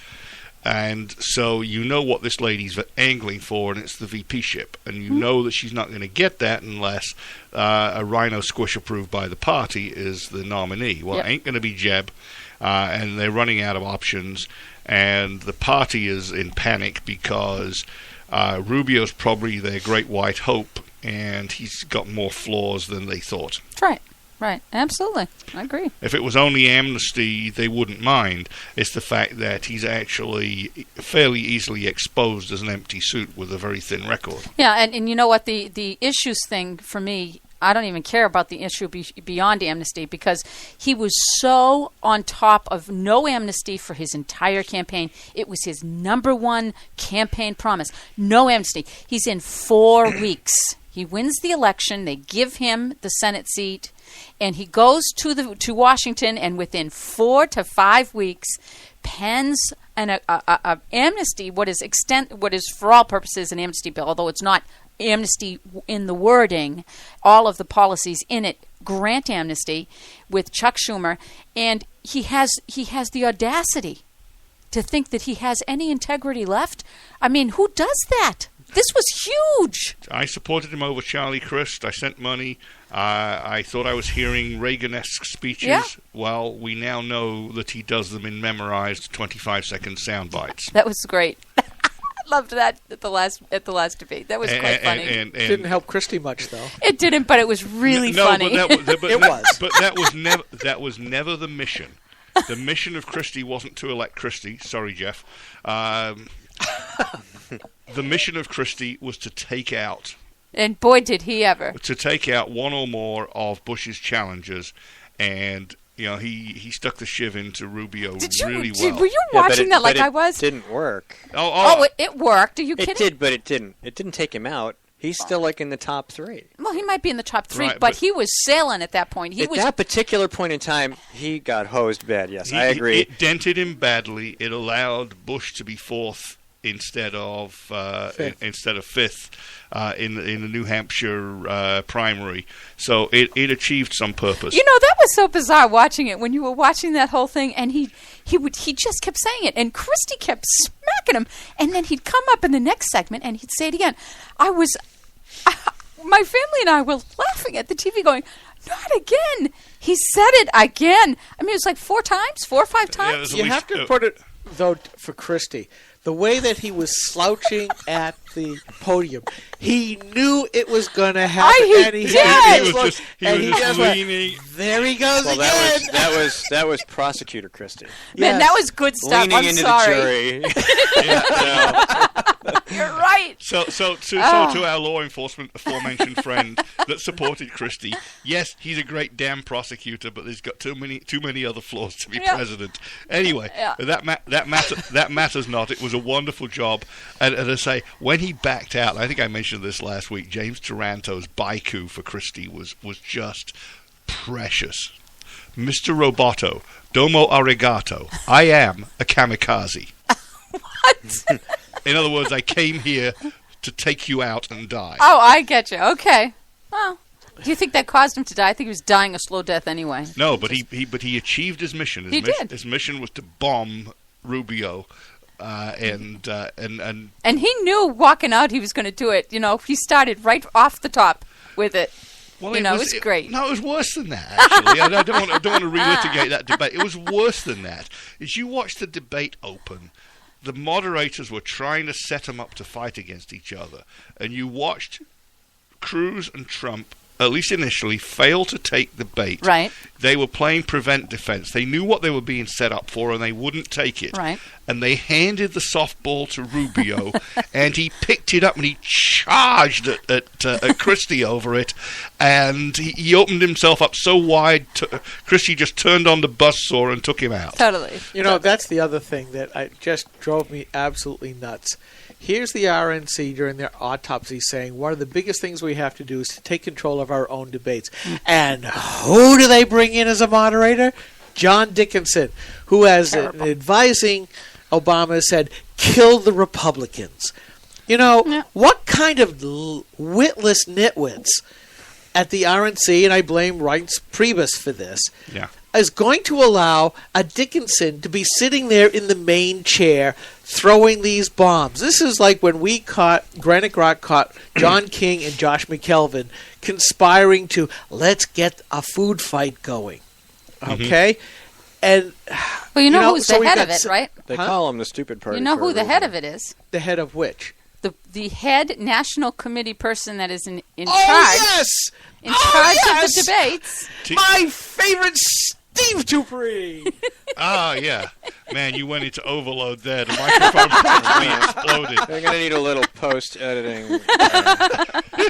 And so you know what this lady's angling for, and it's the VP-ship. And you know that she's not going to get that unless a rhino squish approved by the party is the nominee. Well, it ain't going to be Jeb, and they're running out of options. And the party is in panic because Rubio's probably their great white hope, and he's got more flaws than they thought. Right, absolutely. I agree. If it was only amnesty, they wouldn't mind. It's the fact that he's actually fairly easily exposed as an empty suit with a very thin record. Yeah, and you know what? The issues thing, for me, I don't even care about the issue beyond amnesty, because he was so on top of no amnesty for his entire campaign. It was his number one campaign promise. No amnesty. He's in 4 weeks. He wins the election. They give him the Senate seat, and he goes to Washington, and within 4 to 5 weeks pens an amnesty, what is for all purposes an amnesty bill, although it's not amnesty in the wording. All of the policies in it grant amnesty, with Chuck Schumer, and he has the audacity to think that he has any integrity left. I mean, who does that? This was huge. I supported him over Charlie Crist. I sent money. I thought I was hearing Reagan-esque speeches. Yeah. Well, we now know that he does them in memorized 25-second sound bites. That was great. I loved that at the last debate. That was quite funny. And didn't help Christie much, though. It didn't, but it was really funny. But It was. But that was never the mission. The mission of Christie wasn't to elect Christie. Sorry, Jeff. The mission of Christie was to take out. And boy, did he ever. To take out one or more of Bush's challengers, and he stuck the shiv into Rubio really well. Were you watching that like I was? It didn't work. It worked. Are you kidding? It did, but it didn't. It didn't take him out. He's still in the top 3. Well, he might be in the top 3, Right, but he was sailing at that point. At that particular point in time, he got hosed bad. Yes, I agree. It dented him badly. It allowed Bush to be 4th instead of 5th in the New Hampshire primary. So it achieved some purpose. That was so bizarre watching it when you were watching that whole thing, and he just kept saying it, and Christie kept smacking him, and then he'd come up in the next segment and he'd say it again. My family and I were laughing at the TV going, not again. He said it again. I mean, it was like 4 or 5 times. You have to put it, though, for Christie. The way that he was slouching at the podium, he knew it was going to happen. He was just leaning. There he goes again. That was Prosecutor Christie. Man, that was good stuff. Leaning into sorry. the jury. You're right. So to our law enforcement aforementioned friend that supported Christie, yes, he's a great damn prosecutor, but there's got too many other flaws to be president. Anyway, that matters not. It was a wonderful job, and as I say, when he backed out, I think I mentioned this last week, James Taranto's baiku for Christie was just precious. Mr. Roboto, domo arigato. I am a kamikaze. What? In other words, I came here to take you out and die. Oh, I get you. Okay. Well, do you think that caused him to die? I think he was dying a slow death anyway. No, but he achieved his mission. He did. His mission was to bomb Rubio, and he knew walking out he was going to do it. He started right off the top with it. Well, it was great. No, it was worse than that, actually. I don't want to relitigate that debate. It was worse than that. As you watched the debate open, the moderators were trying to set them up to fight against each other. And you watched Cruz and Trump, at least initially, fail to take the bait. Right. They were playing prevent defense. They knew what they were being set up for, and they wouldn't take it. Right. And they handed the softball to Rubio, and he picked it up and he charged at Christie over it, and he opened himself up so wide, Christie just turned on the buzzsaw and took him out. Totally. That's the other thing that just drove me absolutely nuts. Here's the RNC during their autopsy saying one of the biggest things we have to do is to take control of our own debates. And who do they bring in as a moderator? John Dickinson, who has advising Obama said, kill the Republicans. What kind of witless nitwits at the RNC, and I blame Reince Priebus for this, is going to allow a Dickinson to be sitting there in the main chair throwing these bombs. This is like when Granite Rock caught John King and Josh McKelvin conspiring to let's get a food fight going. Okay? And well, you know who's the head of it, right? They call him the stupid party. You know who the head of it is? The head of which? The head national committee person that is in charge. Yes! In charge of the debates. My favorite Steve Dupree. Yeah. Man, you went into overload there. The microphone probably exploded. They're going to need a little post-editing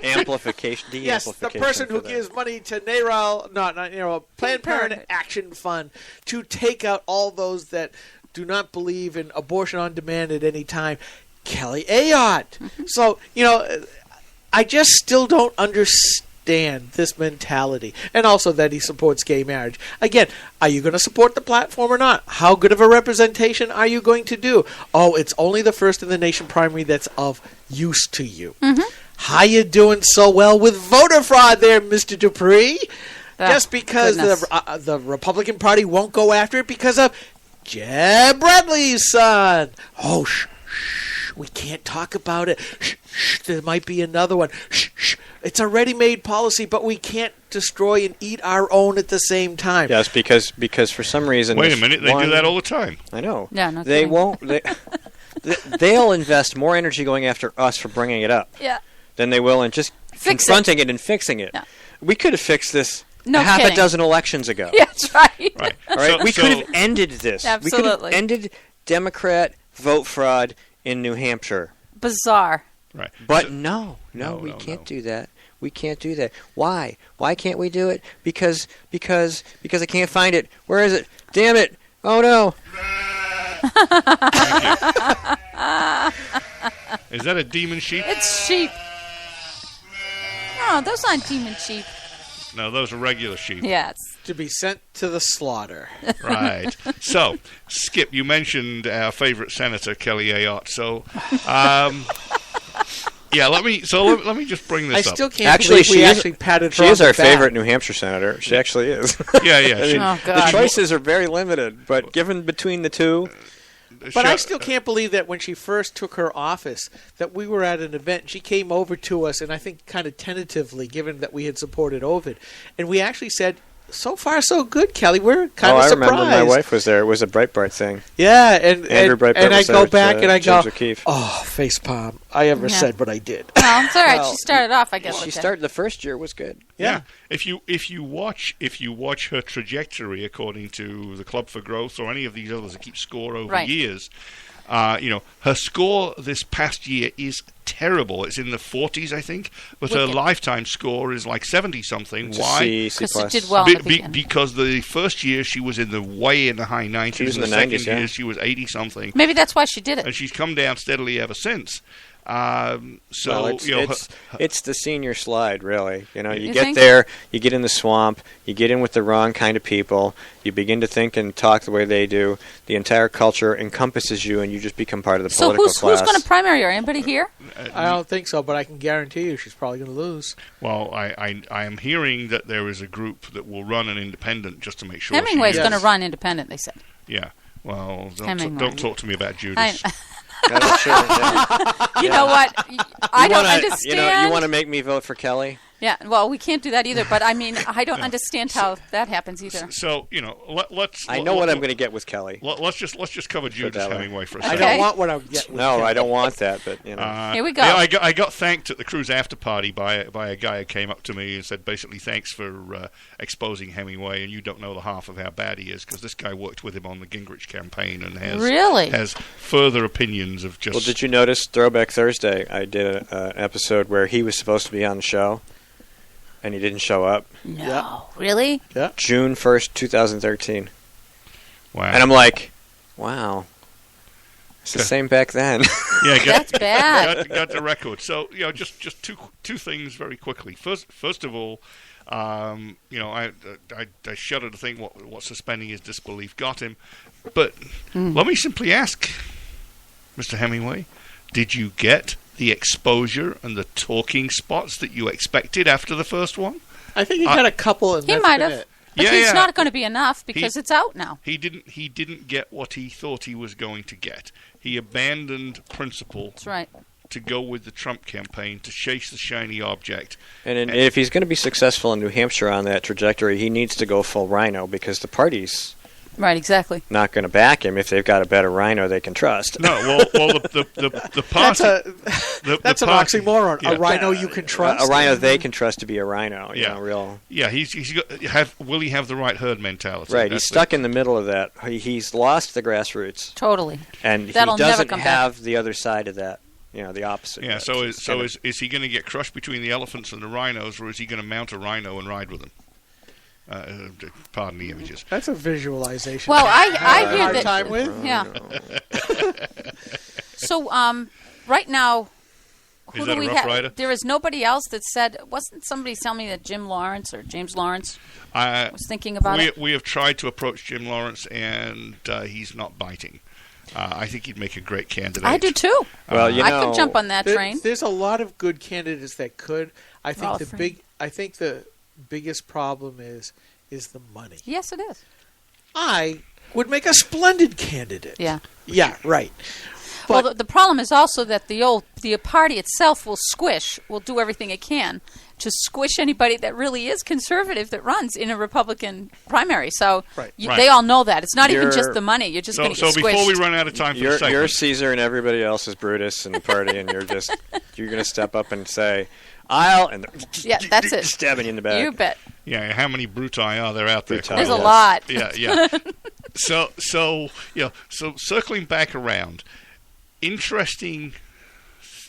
amplification, de-amplification. Yes, the person who gives money to Planned Parenthood Action Fund to take out all those that do not believe in abortion on demand at any time. Kelly Ayotte. Mm-hmm. So, I just still don't understand this mentality. And also that he supports gay marriage. Again, are you going to support the platform or not? How good of a representation are you going to do? Oh, it's only the first in the nation primary that's of use to you. Mm-hmm. How you doing so well with voter fraud there, Mr. Dupree? Just because the Republican Party won't go after it because of Jeb Bradley's son. Oh, shh. We can't talk about it. Shh, there might be another one. Shh. It's a ready-made policy, but we can't destroy and eat our own at the same time. Yes, because for some reason... Wait a minute, they do that all the time. I know. Yeah, no they kidding. won't... They'll invest more energy going after us for bringing it up than they will in just confronting it and fixing it. Yeah. We could have fixed this half a dozen elections ago. Yeah, that's right. Right. All right? We could have ended this. Absolutely. We could have ended Democrat vote fraud in New Hampshire. Bizarre. Right. But no, we can't do that. We can't do that. Why? Why can't we do it? Because I can't find it. Where is it? Damn it. Oh no. Is that a demon sheep? It's sheep. No, those aren't demon sheep. No, those are regular sheep. Yes. To be sent to the slaughter. Right. So, Skip, you mentioned our favorite senator, Kelly Ayotte. So, let me just bring this up. I still can't believe we actually patted her on the back. She is our favorite New Hampshire senator. She actually is. Yeah. The choices are very limited, but given between the two... But I still can't believe that when she first took her office, that we were at an event, and she came over to us, and I think kind of tentatively, given that we had supported Ovid, and we actually said, so far so good, Kelly. We're kind of surprised. I remember my wife was there. It was a Breitbart thing. Yeah, and I go back and I go, O'Keefe. oh, facepalm. I ever said what I did. Well, it's all right. She started off, I guess. She started the first year was good. Yeah. If you watch her trajectory according to the Club for Growth or any of these others that keep score over years, her score this past year is terrible. It's in the 40s, I think, but her lifetime score is like 70-something. Why? Because she did well in the beginning. Because the first year she was in the high 90s. She was in the the second 90s, year she was 80-something. Maybe that's why she did it. And she's come down steadily ever since. Well, it's the senior slide, really. You know, you get think? there, you get in the swamp, you get in with the wrong kind of people, you begin to think and talk the way they do. The entire culture encompasses you, and you just become part of the political class. So who's going to primary her? Anybody here? I don't think so, but I can guarantee you she's probably going to lose. Well, I am hearing that there is a group that will run an independent just to make sure. Hemingway's going to run independent, they said. Yeah. Well, Hemingway. don't talk to me about Judas. You know what? I don't understand. You want to make me vote for Kelly? Yeah, well, we can't do that either. But I mean, I don't understand how that happens either. So let's. I know what I'm going to get with Kelly. Let's just cover Judas Hemingway for a I second. don't want what I'm getting. No, I don't want that. But here we go. Yeah, I got thanked at the cruise after party by a guy who came up to me and said basically thanks for exposing Hemingway, and you don't know the half of how bad he is because this guy worked with him on the Gingrich campaign and has further opinions of just. Well, did you notice Throwback Thursday? I did an episode where he was supposed to be on the show. And he didn't show up. No. Yeah. Really? Yeah. June 1st, 2013. Wow. And I'm like, wow. It's the same back then. Yeah, that's bad. Got the record. So, just two things very quickly. First of all, I shudder to think what suspending his disbelief got him. But let me simply ask, Mr. Hemingway, did you get the exposure and the talking spots that you expected after the first one? I think he got a couple, and he might have. But it's not going to be enough because it's out now. He didn't get what he thought he was going to get. He abandoned principle. That's right. To go with the Trump campaign to chase the shiny object. And if he's going to be successful in New Hampshire on that trajectory, he needs to go full rhino because the party's right, exactly. not going to back him if they've got a better rhino they can trust. No, well, the party. That's an oxymoron. Yeah. A rhino you can trust. A rhino they can trust to be a rhino. Yeah, real. Yeah, will he have the right herd mentality? Right, he's stuck in the middle of that. He's lost the grassroots. Totally. And That'll he doesn't never come have back. The other side of that. The opposite. Yeah. So is he going to get crushed between the elephants and the rhinos, or is he going to mount a rhino and ride with them? Pardon the images. That's a visualization. Well, I hear hard that. Time with. Yeah. So right now, who do we have? There is nobody else that said. Wasn't somebody telling me that James Lawrence was thinking about it? We have tried to approach Jim Lawrence, and he's not biting. I think he'd make a great candidate. I do too. Well, I could jump on that train. There's a lot of good candidates that could. I think the biggest problem is the money. Yes, it is. I would make a splendid candidate. Yeah. Yeah, right. But well, the problem is also that the party itself will do everything it can to squish anybody that really is conservative that runs in a Republican primary. So they all know that. It's not even just the money. You're just going to get squished. So before we run out of time for the segment. You're Caesar and everybody else is Brutus in the party, and you're going to step up and say, and that's it. Stabbing you in the back. You bet. Yeah, how many bruti are there out there? There's a lot. Yeah. So circling back around, interesting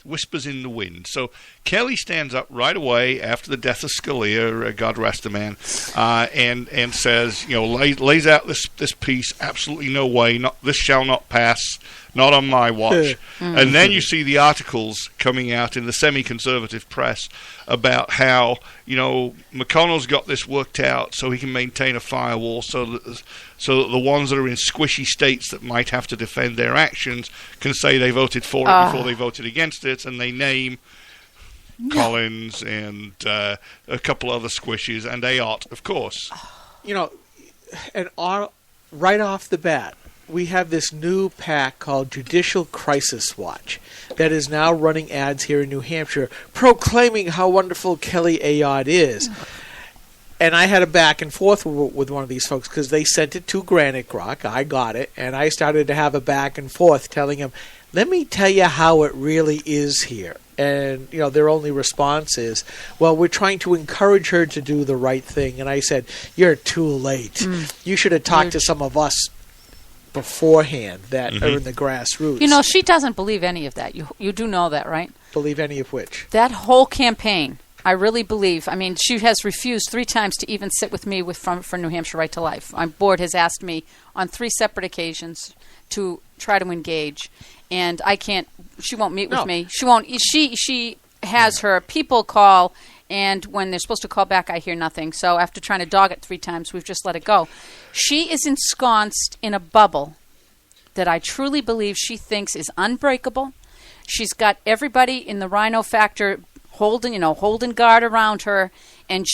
whispers in the wind. So Kelly stands up right away after the death of Scalia, God rest the man, and says, lays out this piece. Absolutely no way. This shall not pass. Not on my watch. And then you see the articles coming out in the semi-conservative press about how, McConnell's got this worked out so he can maintain a firewall so that the ones that are in squishy states that might have to defend their actions can say they voted for it before they voted against it, and they name Collins and a couple other squishes, and Ayotte, of course. And right off the bat, we have this new PAC called Judicial Crisis Watch that is now running ads here in New Hampshire proclaiming how wonderful Kelly Ayotte is. And I had a back and forth with one of these folks because they sent it to Granite Rock. I got it, and I started to have a back and forth telling him, let me tell you how it really is here. And, their only response is, well, we're trying to encourage her to do the right thing. And I said, you're too late. You should have talked to some of us beforehand that are in the grassroots. She doesn't believe any of that. You do know that, right? Believe any of which? That whole campaign I really believe. I mean, she has refused 3 times to even sit with me for New Hampshire Right to Life. Our board has asked me on 3 separate occasions to try to engage, and I can't. She won't meet with me. She won't. She has her people call, and when they're supposed to call back, I hear nothing. So after trying to dog it 3 times, we've just let it go. She is ensconced in a bubble that I truly believe she thinks is unbreakable. She's got everybody in the Rhino Factor holding guard around her, and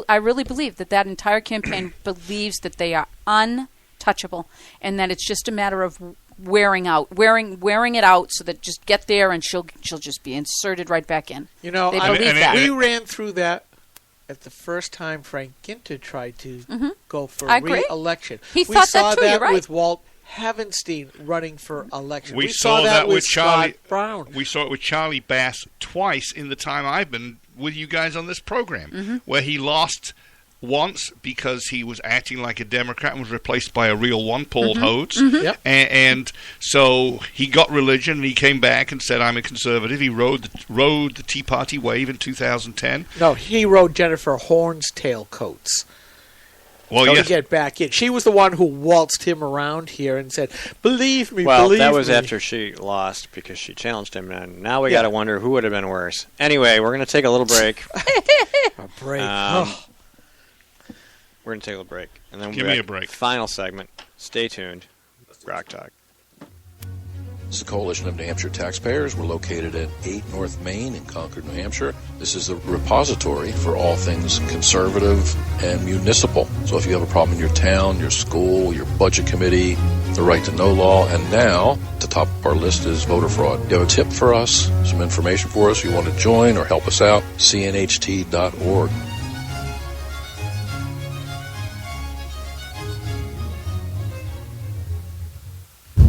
I really believe that entire campaign believes that they are untouchable, and that it's just a matter of wearing it out, so that just get there and she'll just be inserted right back in. They believe that. We ran through that at the first time Frank Ginter tried to go for re-election. He thought that too. You're right. With Walt Havenstein running for election. We saw that with Charlie Brown. We saw it with Charlie Bass twice in the time I've been with you guys on this program, where he lost once because he was acting like a Democrat and was replaced by a real one, Paul Hodes. Yep. And so he got religion and he came back and said, I'm a conservative. He rode the Tea Party wave in 2010. No, he rode Jennifer Horn's tailcoats. To get back in. She was the one who waltzed him around here and said, believe me, Well, believe that was me. after she lost because she challenged him, and now we got to wonder who would have been worse. Anyway, we're going to take a little break. A break. We're going to take a little break. And then Give me a break. Final segment. Stay tuned. Rock Talk. This is the Coalition of New Hampshire Taxpayers. We're located at 8 North Main in Concord, New Hampshire. This is the repository for all things conservative and municipal. So if you have a problem in your town, your school, your budget committee, the right to know law, and now, at the top of our list is voter fraud. You have a tip for us, some information for us, you want to join or help us out, cnht.org.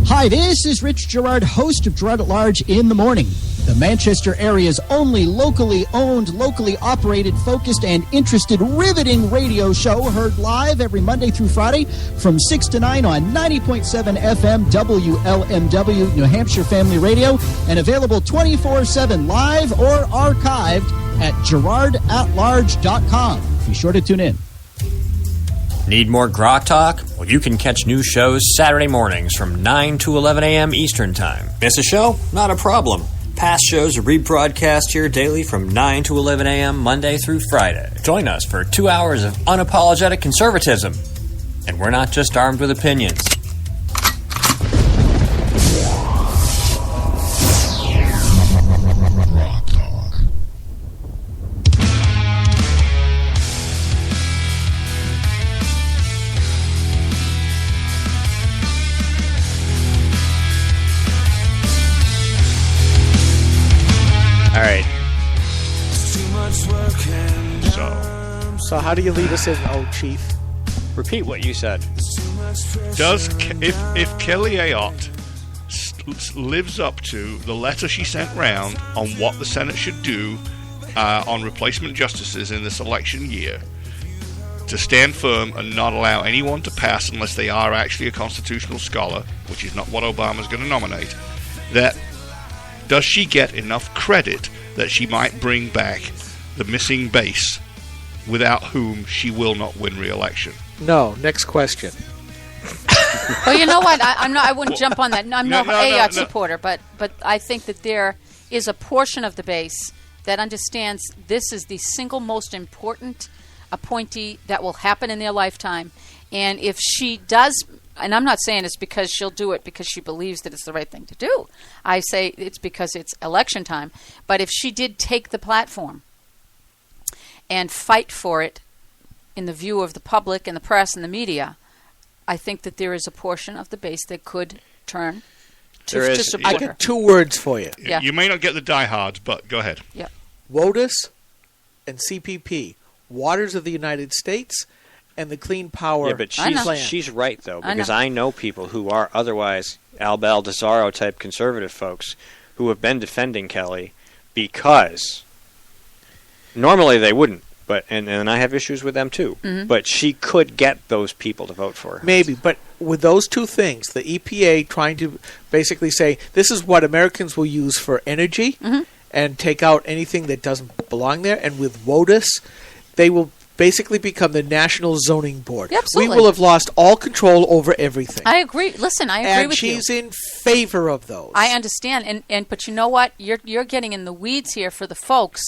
Hi, this is Rich Gerard, host of Gerard at Large in the Morning, the Manchester area's only locally owned, locally operated, focused, and interested riveting radio show, heard live every Monday through Friday from 6 to 9 on 90.7 FM WLMW, New Hampshire Family Radio, and available 24/7 live or archived at GerardAtLarge.com. Be sure to tune in. Need more Grok Talk? Well, you can catch new shows Saturday mornings from 9 to 11 a.m. Eastern Time. Miss a show? Not a problem. Past shows are rebroadcast here daily from 9 to 11 a.m. Monday through Friday. Join us for 2 hours of unapologetic conservatism. And we're not just armed with opinions. All right. So how do you lead us in, Chief? Repeat what you said. If Kelly Ayotte lives up to the letter she sent round on what the Senate should do on replacement justices in this election year, to stand firm and not allow anyone to pass unless they are actually a constitutional scholar, which is not what Obama's going to nominate, does she get enough credit that she might bring back the missing base without whom she will not win re-election? No. Next question. Well, you know what? I wouldn't jump on that. I'm no Ayotte supporter, but I think that there is a portion of the base that understands this is the single most important appointee that will happen in their lifetime. And if she does, and I'm not saying it's because she'll do it because she believes that it's the right thing to do. I say it's because it's election time. But if she did take the platform and fight for it in the view of the public and the press and the media, I think that there is a portion of the base that could turn to support I her. got 2 words for you. Yeah. You may not get the diehards, but go ahead. Yeah. WOTUS and CPP, Waters of the United States, and the Clean Power but Plan. she's right, though, I because know. I know people who are otherwise Al Baldessaro-type conservative folks who have been defending Kelly because normally they wouldn't, and I have issues with them, too. Mm-hmm. But she could get those people to vote for her. Maybe, but with those 2 things, the EPA trying to basically say this is what Americans will use for energy, and take out anything that doesn't belong there. And with WOTUS, they will basically become the National Zoning Board. Yeah, absolutely. We will have lost all control over everything. I agree. Listen, I agree with you. And she's in favor of those. I understand, but you know what? You're getting in the weeds here for the folks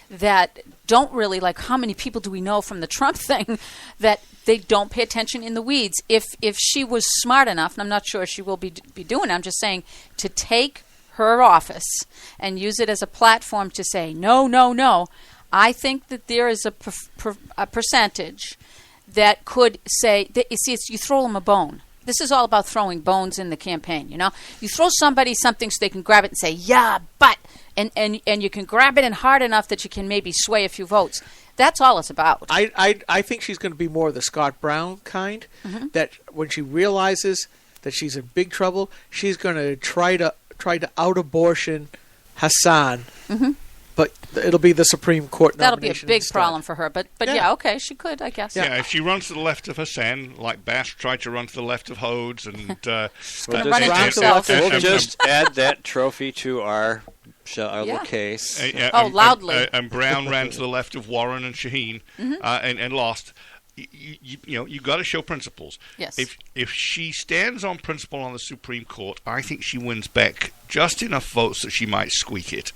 that don't really like. How many people do we know from the Trump thing that they don't pay attention in the weeds? If she was smart enough, and I'm not sure she will be doing it, I'm just saying to take her office and use it as a platform to say no, no, no. I think that there is a percentage that could say, you see, you throw them a bone. This is all about throwing bones in the campaign, you know? You throw somebody something so they can grab it and say, yeah, but, and you can grab it in hard enough that you can maybe sway a few votes. That's all it's about. I think she's going to be more of the Scott Brown kind, that when she realizes that she's in big trouble, she's going to try to out-abortion Hassan. But it'll be the Supreme Court That'll be a nomination big instead. problem for her. But yeah, okay, she could, I guess. Yeah, if she runs to the left of Hassan, like Bash tried to run to the left of Hodes, and we'll just add that trophy to our little case. Loudly. And Brown ran to the left of Warren and Shaheen, and lost. You got to show principles. Yes. If she stands on principle on the Supreme Court, I think she wins back just enough votes that she might squeak it.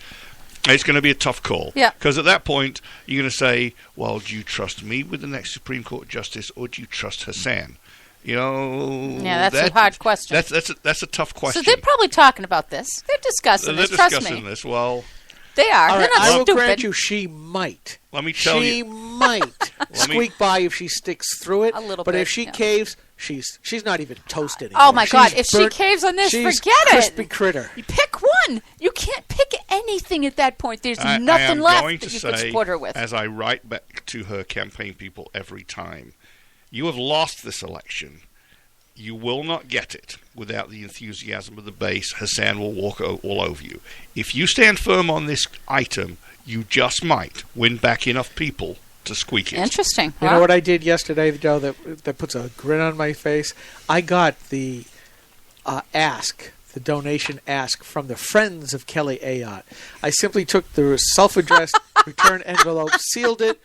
It's going to be a tough call. Yeah. Because at that point, you're going to say, well, do you trust me with the next Supreme Court justice, or do you trust Hassan? Yeah, that's a hard question. That's a tough question. So they're probably talking about this. They're discussing this. Trust me. This. Well, they are. All They're right, not I will stupid. grant you, she might. Let me tell you. She might squeak by if she sticks through it. A little but bit, if she yeah. caves, she's not even toast anymore. Oh my God! She's If she burnt- caves on this, she's forget crispy it. critter. You pick one. You can't pick anything at that point. There's I nothing am left going that to you say, could support her with. as I write back to her campaign people every time, you have lost this election. You will not get it without the enthusiasm of the base. Hassan will walk all over you. If you stand firm on this item, you just might win back enough people to squeak it. Interesting. You know what I did yesterday, Joe, that puts a grin on my face? I got the donation ask from the Friends of Kelly Ayotte. I simply took the self-addressed return envelope, sealed it,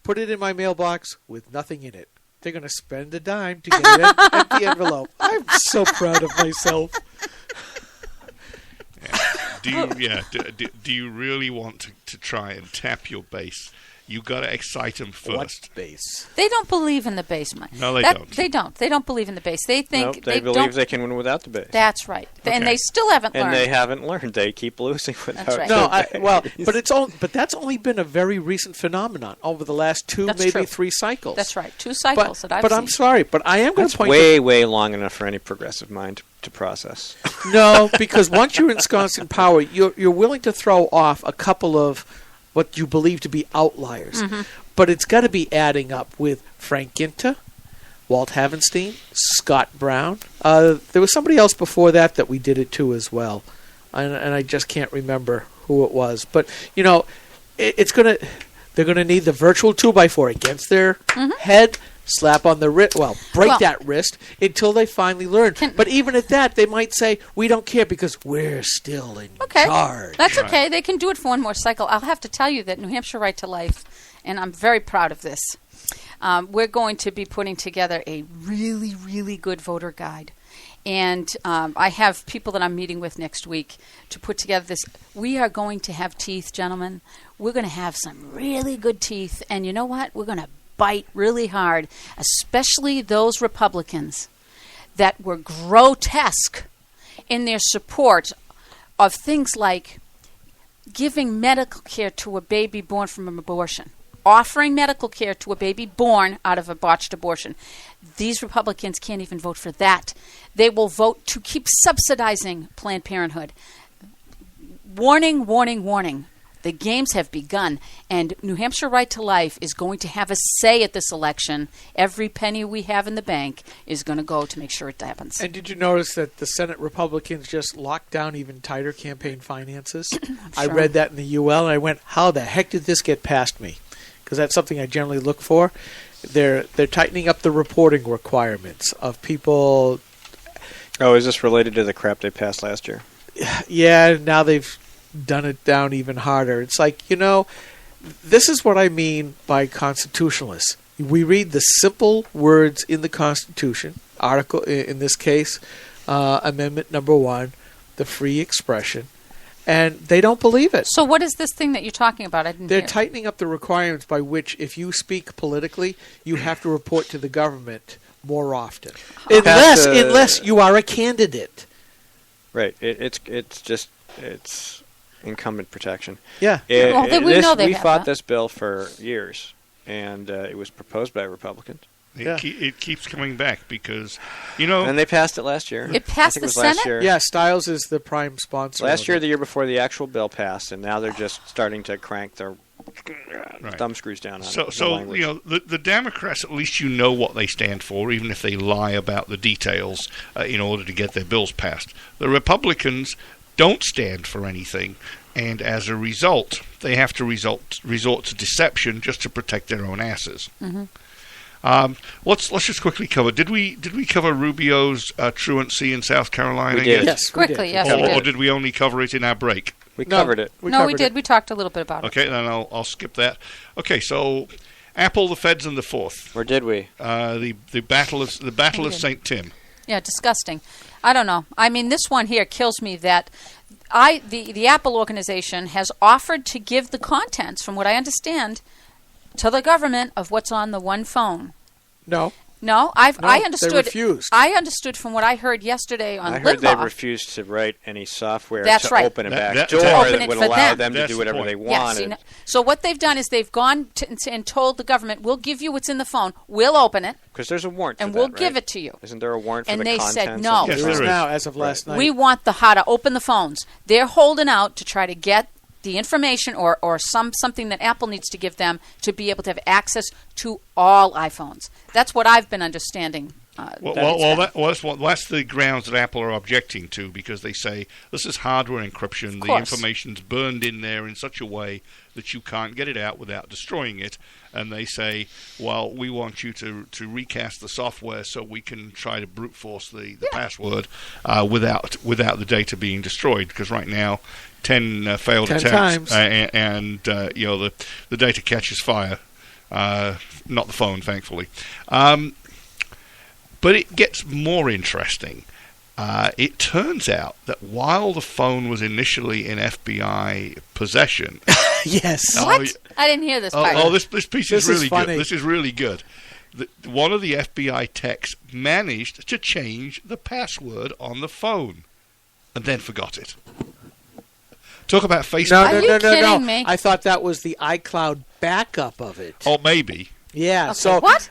put it in my mailbox with nothing in it. They're going to spend a dime to get an empty envelope. I'm so proud of myself. Do you really want to try and tap your base? You got to excite them first. What base? They don't believe in the base, Mike. No, they don't. They don't. They don't believe in the base. They think they believe they can win without the base. That's right. And they still haven't learned. And they haven't learned. They keep losing without That's right. No, but that's only been a very recent phenomenon over the last three cycles. That's right. 2 cycles that I've seen. But I'm sorry, but I am going to point way long enough for any progressive mind to process. No, because once you're ensconced in power, you're willing to throw off a couple of what you believe to be outliers. But it's got to be adding up with Frank Ginter, Walt Havenstein, Scott Brown. There was somebody else before that we did it to as well, and I just can't remember who it was. But they're gonna need the virtual 2x4 against their head, slap on the wrist, break that wrist until they finally learn. But even at that, they might say, "We don't care because we're still in charge." That's okay. They can do it for one more cycle. I'll have to tell you that New Hampshire Right to Life, and I'm very proud of this, we're going to be putting together a really, really good voter guide. And I have people that I'm meeting with next week to put together this. We are going to have teeth, gentlemen. We're going to have some really good teeth. And you know what? We're going to bite really hard, especially those Republicans that were grotesque in their support of things like giving medical care to a baby born from an abortion, offering medical care to a baby born out of a botched abortion. These Republicans can't even vote for that. They will vote to keep subsidizing Planned Parenthood. Warning, warning, warning. The games have begun, and New Hampshire Right to Life is going to have a say at this election. Every penny we have in the bank is going to go to make sure it happens. And did you notice that the Senate Republicans just locked down even tighter campaign finances? I read that in the UL, and I went, how the heck did this get past me? Because that's something I generally look for. They're tightening up the reporting requirements of people. Oh, is this related to the crap they passed last year? Yeah, now they've done it down even harder. It's like, this is what I mean by constitutionalists. We read the simple words in the Constitution, article, in this case, Amendment number 1, the free expression, and they don't believe it. So what is this thing that you're talking about? I didn't They're hear. tightening up the requirements by which, if you speak politically, you have to report to the government more often, unless you are a candidate. Right. It's incumbent protection. Yeah. We fought this bill for years, and it was proposed by Republicans. It keeps coming back because, And they passed it last year. It passed the Senate? Last year. Yeah, Stiles is the prime sponsor. Last year, the year before, the actual bill passed, and now they're just starting to crank their thumb screws down on it. So the Democrats, at least what they stand for, even if they lie about the details in order to get their bills passed. The Republicans don't stand for anything, and as a result, they have to resort to deception just to protect their own asses. Mm-hmm. Let's just quickly cover. Did we cover Rubio's truancy in South Carolina? We did. Yes, Quickly, yes, we did. Or did we only cover it in our break? We covered it. We covered did. it. We talked a little bit about it. Okay, then I'll skip that. Okay, so Apple, the Feds, and the Fourth. Or did we? The battle of St. Tim. Yeah, disgusting. I don't know. I mean, this one here kills me that the Apple organization has offered to give the contents, from what I understand, to the government of what's on the one phone. No. No, I understood. They refused. I understood from what I heard yesterday on I heard Limbaugh. they refused to write any software That's to right. open a back That- door open that it would for allow them. them to That's do the whatever point. they Yes, wanted. so what they've done is they've gone and told the government, "We'll give you what's in the phone. We'll open it, Because there's a warrant for and that, we'll right? give it to you." Isn't there a warrant for And the they contents? said no. of the Yes, There is there is. now, as of last night. We want how to open the phones. They're holding out to try to get the information or something that Apple needs to give them to be able to have access to all iPhones. That's what I've been understanding. That's the grounds that Apple are objecting to, because they say this is hardware encryption. The information's burned in there in such a way that you can't get it out without destroying it. And they say, well, we want you to recast the software so we can try to brute force the password without the data being destroyed. Because right now, 10 failed 10 attempts, times. and the data catches fire. Not the phone, thankfully. But it gets more interesting. It turns out that while the phone was initially in FBI possession... Yes. What? I didn't hear this part. This piece This is really is funny. good. This is really good. One of the FBI techs managed to change the password on the phone and then forgot it. Talk about Facebook. Are you kidding me? I thought that was the iCloud backup of it. Oh, maybe. Yeah. Okay, So what?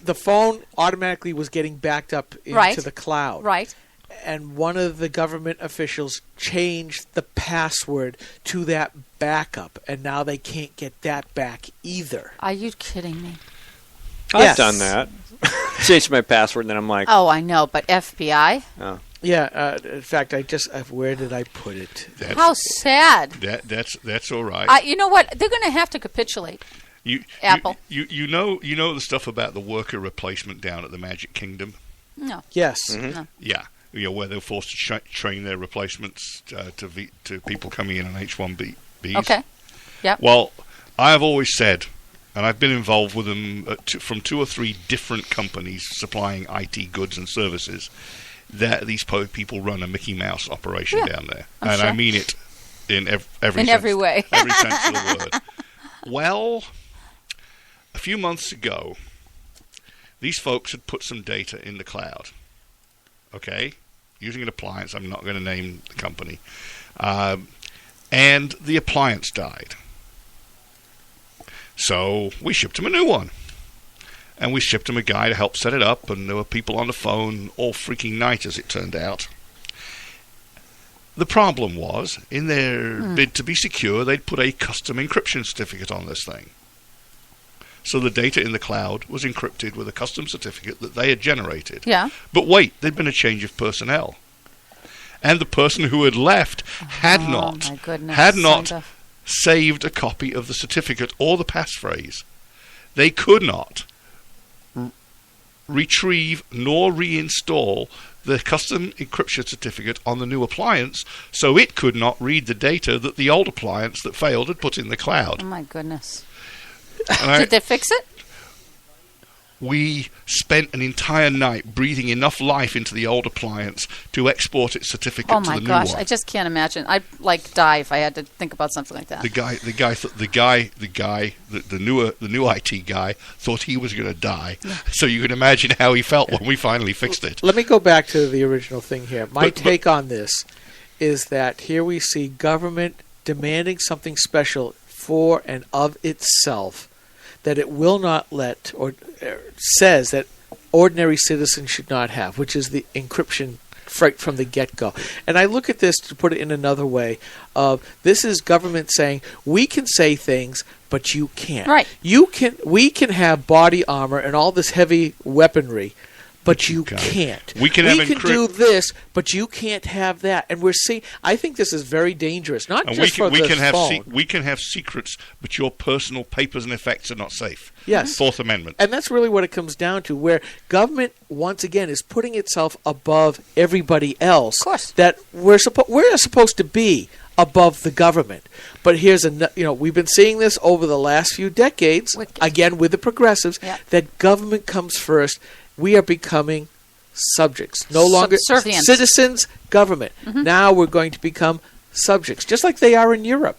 the phone automatically was getting backed up into Right. the cloud. Right. And one of the government officials changed the password to that backup, and now they can't get that back either. Are you kidding me? I've done that. Changed my password, and then I'm like, Oh, I know, but FBI? oh. Yeah. In fact, where did I put it? How sad. That's all right. You know what? They're going to have to capitulate. Apple. You know the stuff about the worker replacement down at the Magic Kingdom? No. Yes. No. Yeah. Where they're forced to train their replacements to people coming in on H-1Bs. Okay. Yep. Well, I have always said, and I've been involved with them from 2 or 3 different companies supplying IT goods and services, that these people run a Mickey Mouse operation down there. And sure. I mean it in every In sense, every way. every sense of the word. Well, a few months ago, these folks had put some data in the cloud. Okay? Using an appliance. I'm not going to name the company. And the appliance died. So we shipped them a new one. And we shipped them a guy to help set it up, and there were people on the phone all freaking night, as it turned out. The problem was, in their bid to be secure, they'd put a custom encryption certificate on this thing. So the data in the cloud was encrypted with a custom certificate that they had generated. Yeah. But wait, there'd been a change of personnel. And the person who had left had not saved a copy of the certificate or the passphrase. They could not retrieve nor reinstall the custom encryption certificate on the new appliance so it could not read the data that the old appliance that failed had put in the cloud. Oh, my goodness. And Did they fix it? we spent an entire night breathing enough life into the old appliance to export its certificate Oh to my the new gosh, one. I just can't imagine. I'd die if I had to think about something like that. The new IT guy thought he was going to die. So you can imagine how he felt when we finally fixed it. Let me go back to the original thing here. My take on this is that here we see government demanding something special for and of itself that it will not let, or says that ordinary citizens should not have, which is the encryption right from the get-go. And I look at this, to put it in another way, this is government saying, we can say things, but you can't. Right. We can have body armor and all this heavy weaponry, but you can't. We can do this, but you can't have that. And we're seeing. I think this is very dangerous. Not and just for the phone. We can have secrets, but your personal papers and effects are not safe. Yes. Fourth Amendment. And that's really what it comes down to, where government once again is putting itself above everybody else. Of course. That we're supposed to be above the government. But here's we've been seeing this over the last few decades, again with the progressives, that government comes first. We are becoming subjects. No longer Subservient. citizens, government. Mm-hmm. Now we're going to become subjects, just like they are in Europe.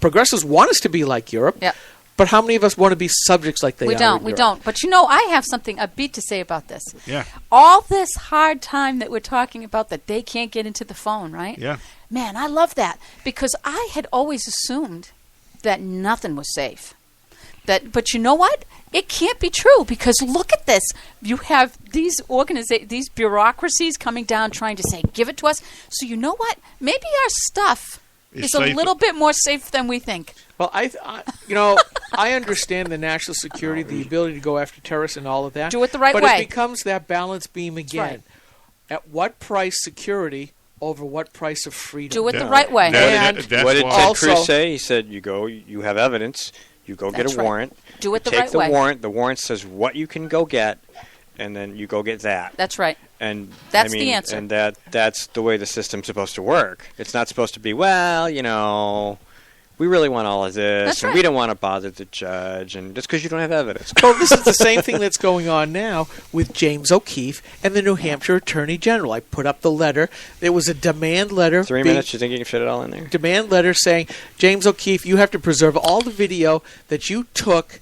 Progressives want us to be like Europe. Yeah. But how many of us want to be subjects like they are in Europe? We don't. But I have something upbeat to say about this. Yeah. All this hard time that we're talking about that they can't get into the phone, right? Yeah. Man, I love that, because I had always assumed that nothing was safe. But you know what? It can't be true, because look at this. You have these these bureaucracies coming down trying to say, give it to us. So you know what? Maybe our stuff is a little bit more safe than we think. Well, I understand the national security, the ability to go after terrorists and all of that. Do it the right way. But it becomes that balance beam again. Right. At what price security over what price of freedom? Do it the right way. What did Ted Cruz say? He said, you have evidence. You go get a warrant. Do it the right way. Take the warrant. The warrant says what you can go get, and then you go get that. That's right. And that's the answer. And that's the way the system's supposed to work. It's not supposed to be, we really want all of this, that's and right. we don't want to bother the judge, and just because you don't have evidence. Well, this is the same thing that's going on now with James O'Keefe and the New Hampshire Attorney General. I put up the letter. It was a demand letter. 3 minutes, you think you can fit it all in there? Demand letter saying, James O'Keefe, you have to preserve all the video that you took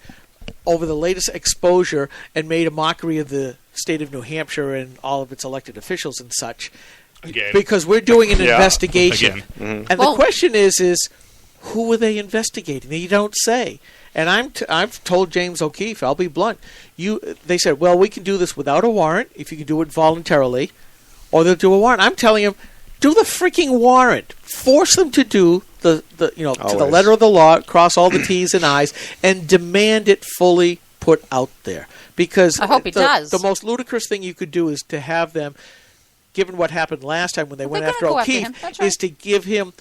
over the latest exposure and made a mockery of the state of New Hampshire and all of its elected officials and such. Again. Because we're doing an investigation. Again. Mm-hmm. And the question is who were they investigating? You don't say. And I've told James O'Keefe, I'll be blunt. They said, well, we can do this without a warrant if you can do it voluntarily, or they'll do a warrant. I'm telling him, do the freaking warrant. Force them to do to the letter of the law, cross all the T's and I's, and demand it fully put out there. Because I hope he does. The most ludicrous thing you could do is to have them, given what happened last time when they went after O'Keefe, is to give them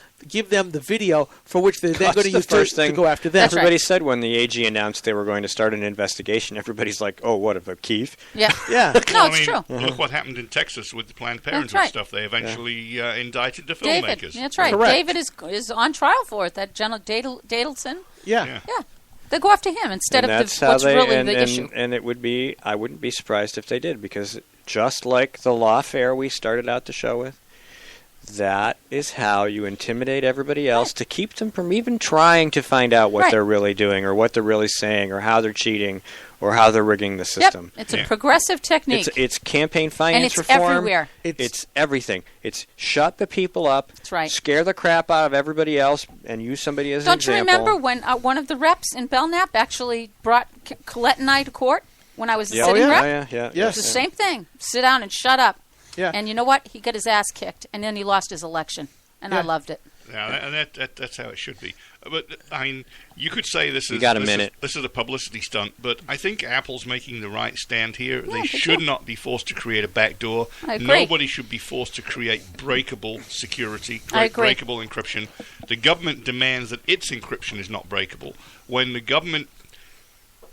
the video for which they're then going to use to go after them. Everybody said when the AG announced they were going to start an investigation, everybody's like, oh, what, of O'Keefe? Yeah. Yeah. No, it's true. Look what happened in Texas with the Planned Parenthood stuff. They eventually indicted the filmmakers. David, that's right. Correct. David is on trial for it, that General Dadelson. Yeah. They go after him instead of what's really the issue. And it would be, I wouldn't be surprised if they did, because just like the lawfare we started out the show with, that is how you intimidate everybody else to keep them from even trying to find out what they're really doing or what they're really saying or how they're cheating or how they're rigging the system. Yep. It's a progressive technique. It's campaign finance and it's reform. Everywhere. It's everything. It's shut the people up, that's right. Scare the crap out of everybody else, and use somebody as an example. Don't you remember when one of the reps in Belknap actually brought Colette and I to court when I was the sitting rep? Yeah. It was the same thing. Sit down and shut up. Yeah. And you know what? He got his ass kicked, and then he lost his election, and I loved it. Yeah, and that's how it should be. But I mean, you could say this is a publicity stunt, but I think Apple's making the right stand here. Yeah, they should not be forced to create a backdoor. I agree. Nobody should be forced to create breakable security, breakable encryption. The government demands that its encryption is not breakable. When the government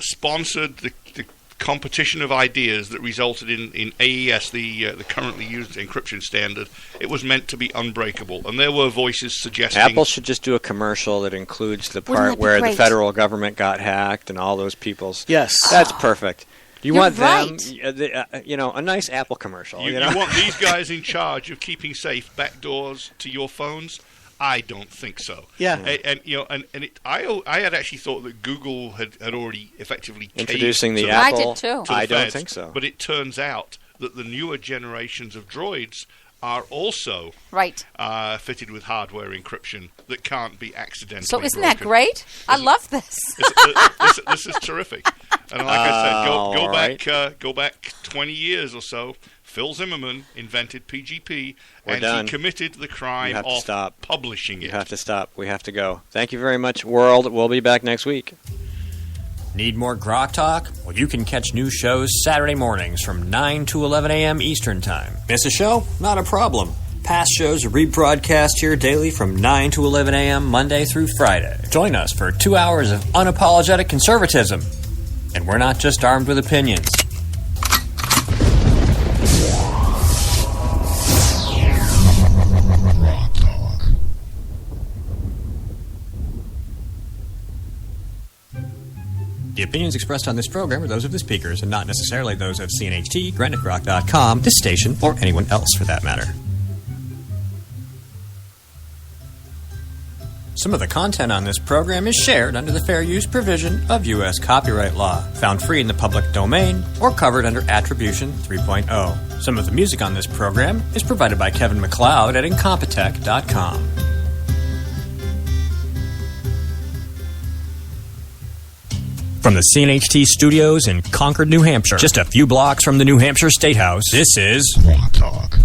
sponsored the competition of ideas that resulted in AES, the currently used encryption standard. It was meant to be unbreakable, and there were voices suggesting Apple should just do a commercial that includes the Wouldn't part that be where the great? federal government got hacked and all those people's. Yes. That's perfect. You You're want them, right. a nice Apple commercial. You want these guys in charge of keeping safe backdoors to your phones? I don't think so. Yeah. I had actually thought that Google had already effectively Introducing caved the to I Apple. did too. to the I don't feds, think so. But it turns out that the newer generations of droids are also Right. fitted with hardware encryption that can't be accidentally So isn't that broken. great? I love this. This is terrific. And like I said, go back 20 years or so. Phil Zimmerman invented PGP, and done. he committed the crime You have to of stop. publishing it. You have to stop. We have to go. Thank you very much, world. We'll be back next week. Need more Grok Talk? Well, you can catch new shows Saturday mornings from 9 to 11 a.m. Eastern Time. Miss a show? Not a problem. Past shows are rebroadcast here daily from 9 to 11 a.m. Monday through Friday. Join us for 2 hours of unapologetic conservatism. And we're not just armed with opinions. The opinions expressed on this program are those of the speakers and not necessarily those of CNHT, GraniteGrock.com, this station, or anyone else for that matter. Some of the content on this program is shared under the fair use provision of U.S. copyright law, found free in the public domain, or covered under Attribution 3.0. Some of the music on this program is provided by Kevin MacLeod at Incompetech.com. From the CNHT studios in Concord, New Hampshire, just a few blocks from the New Hampshire State House, this is Grok Talk.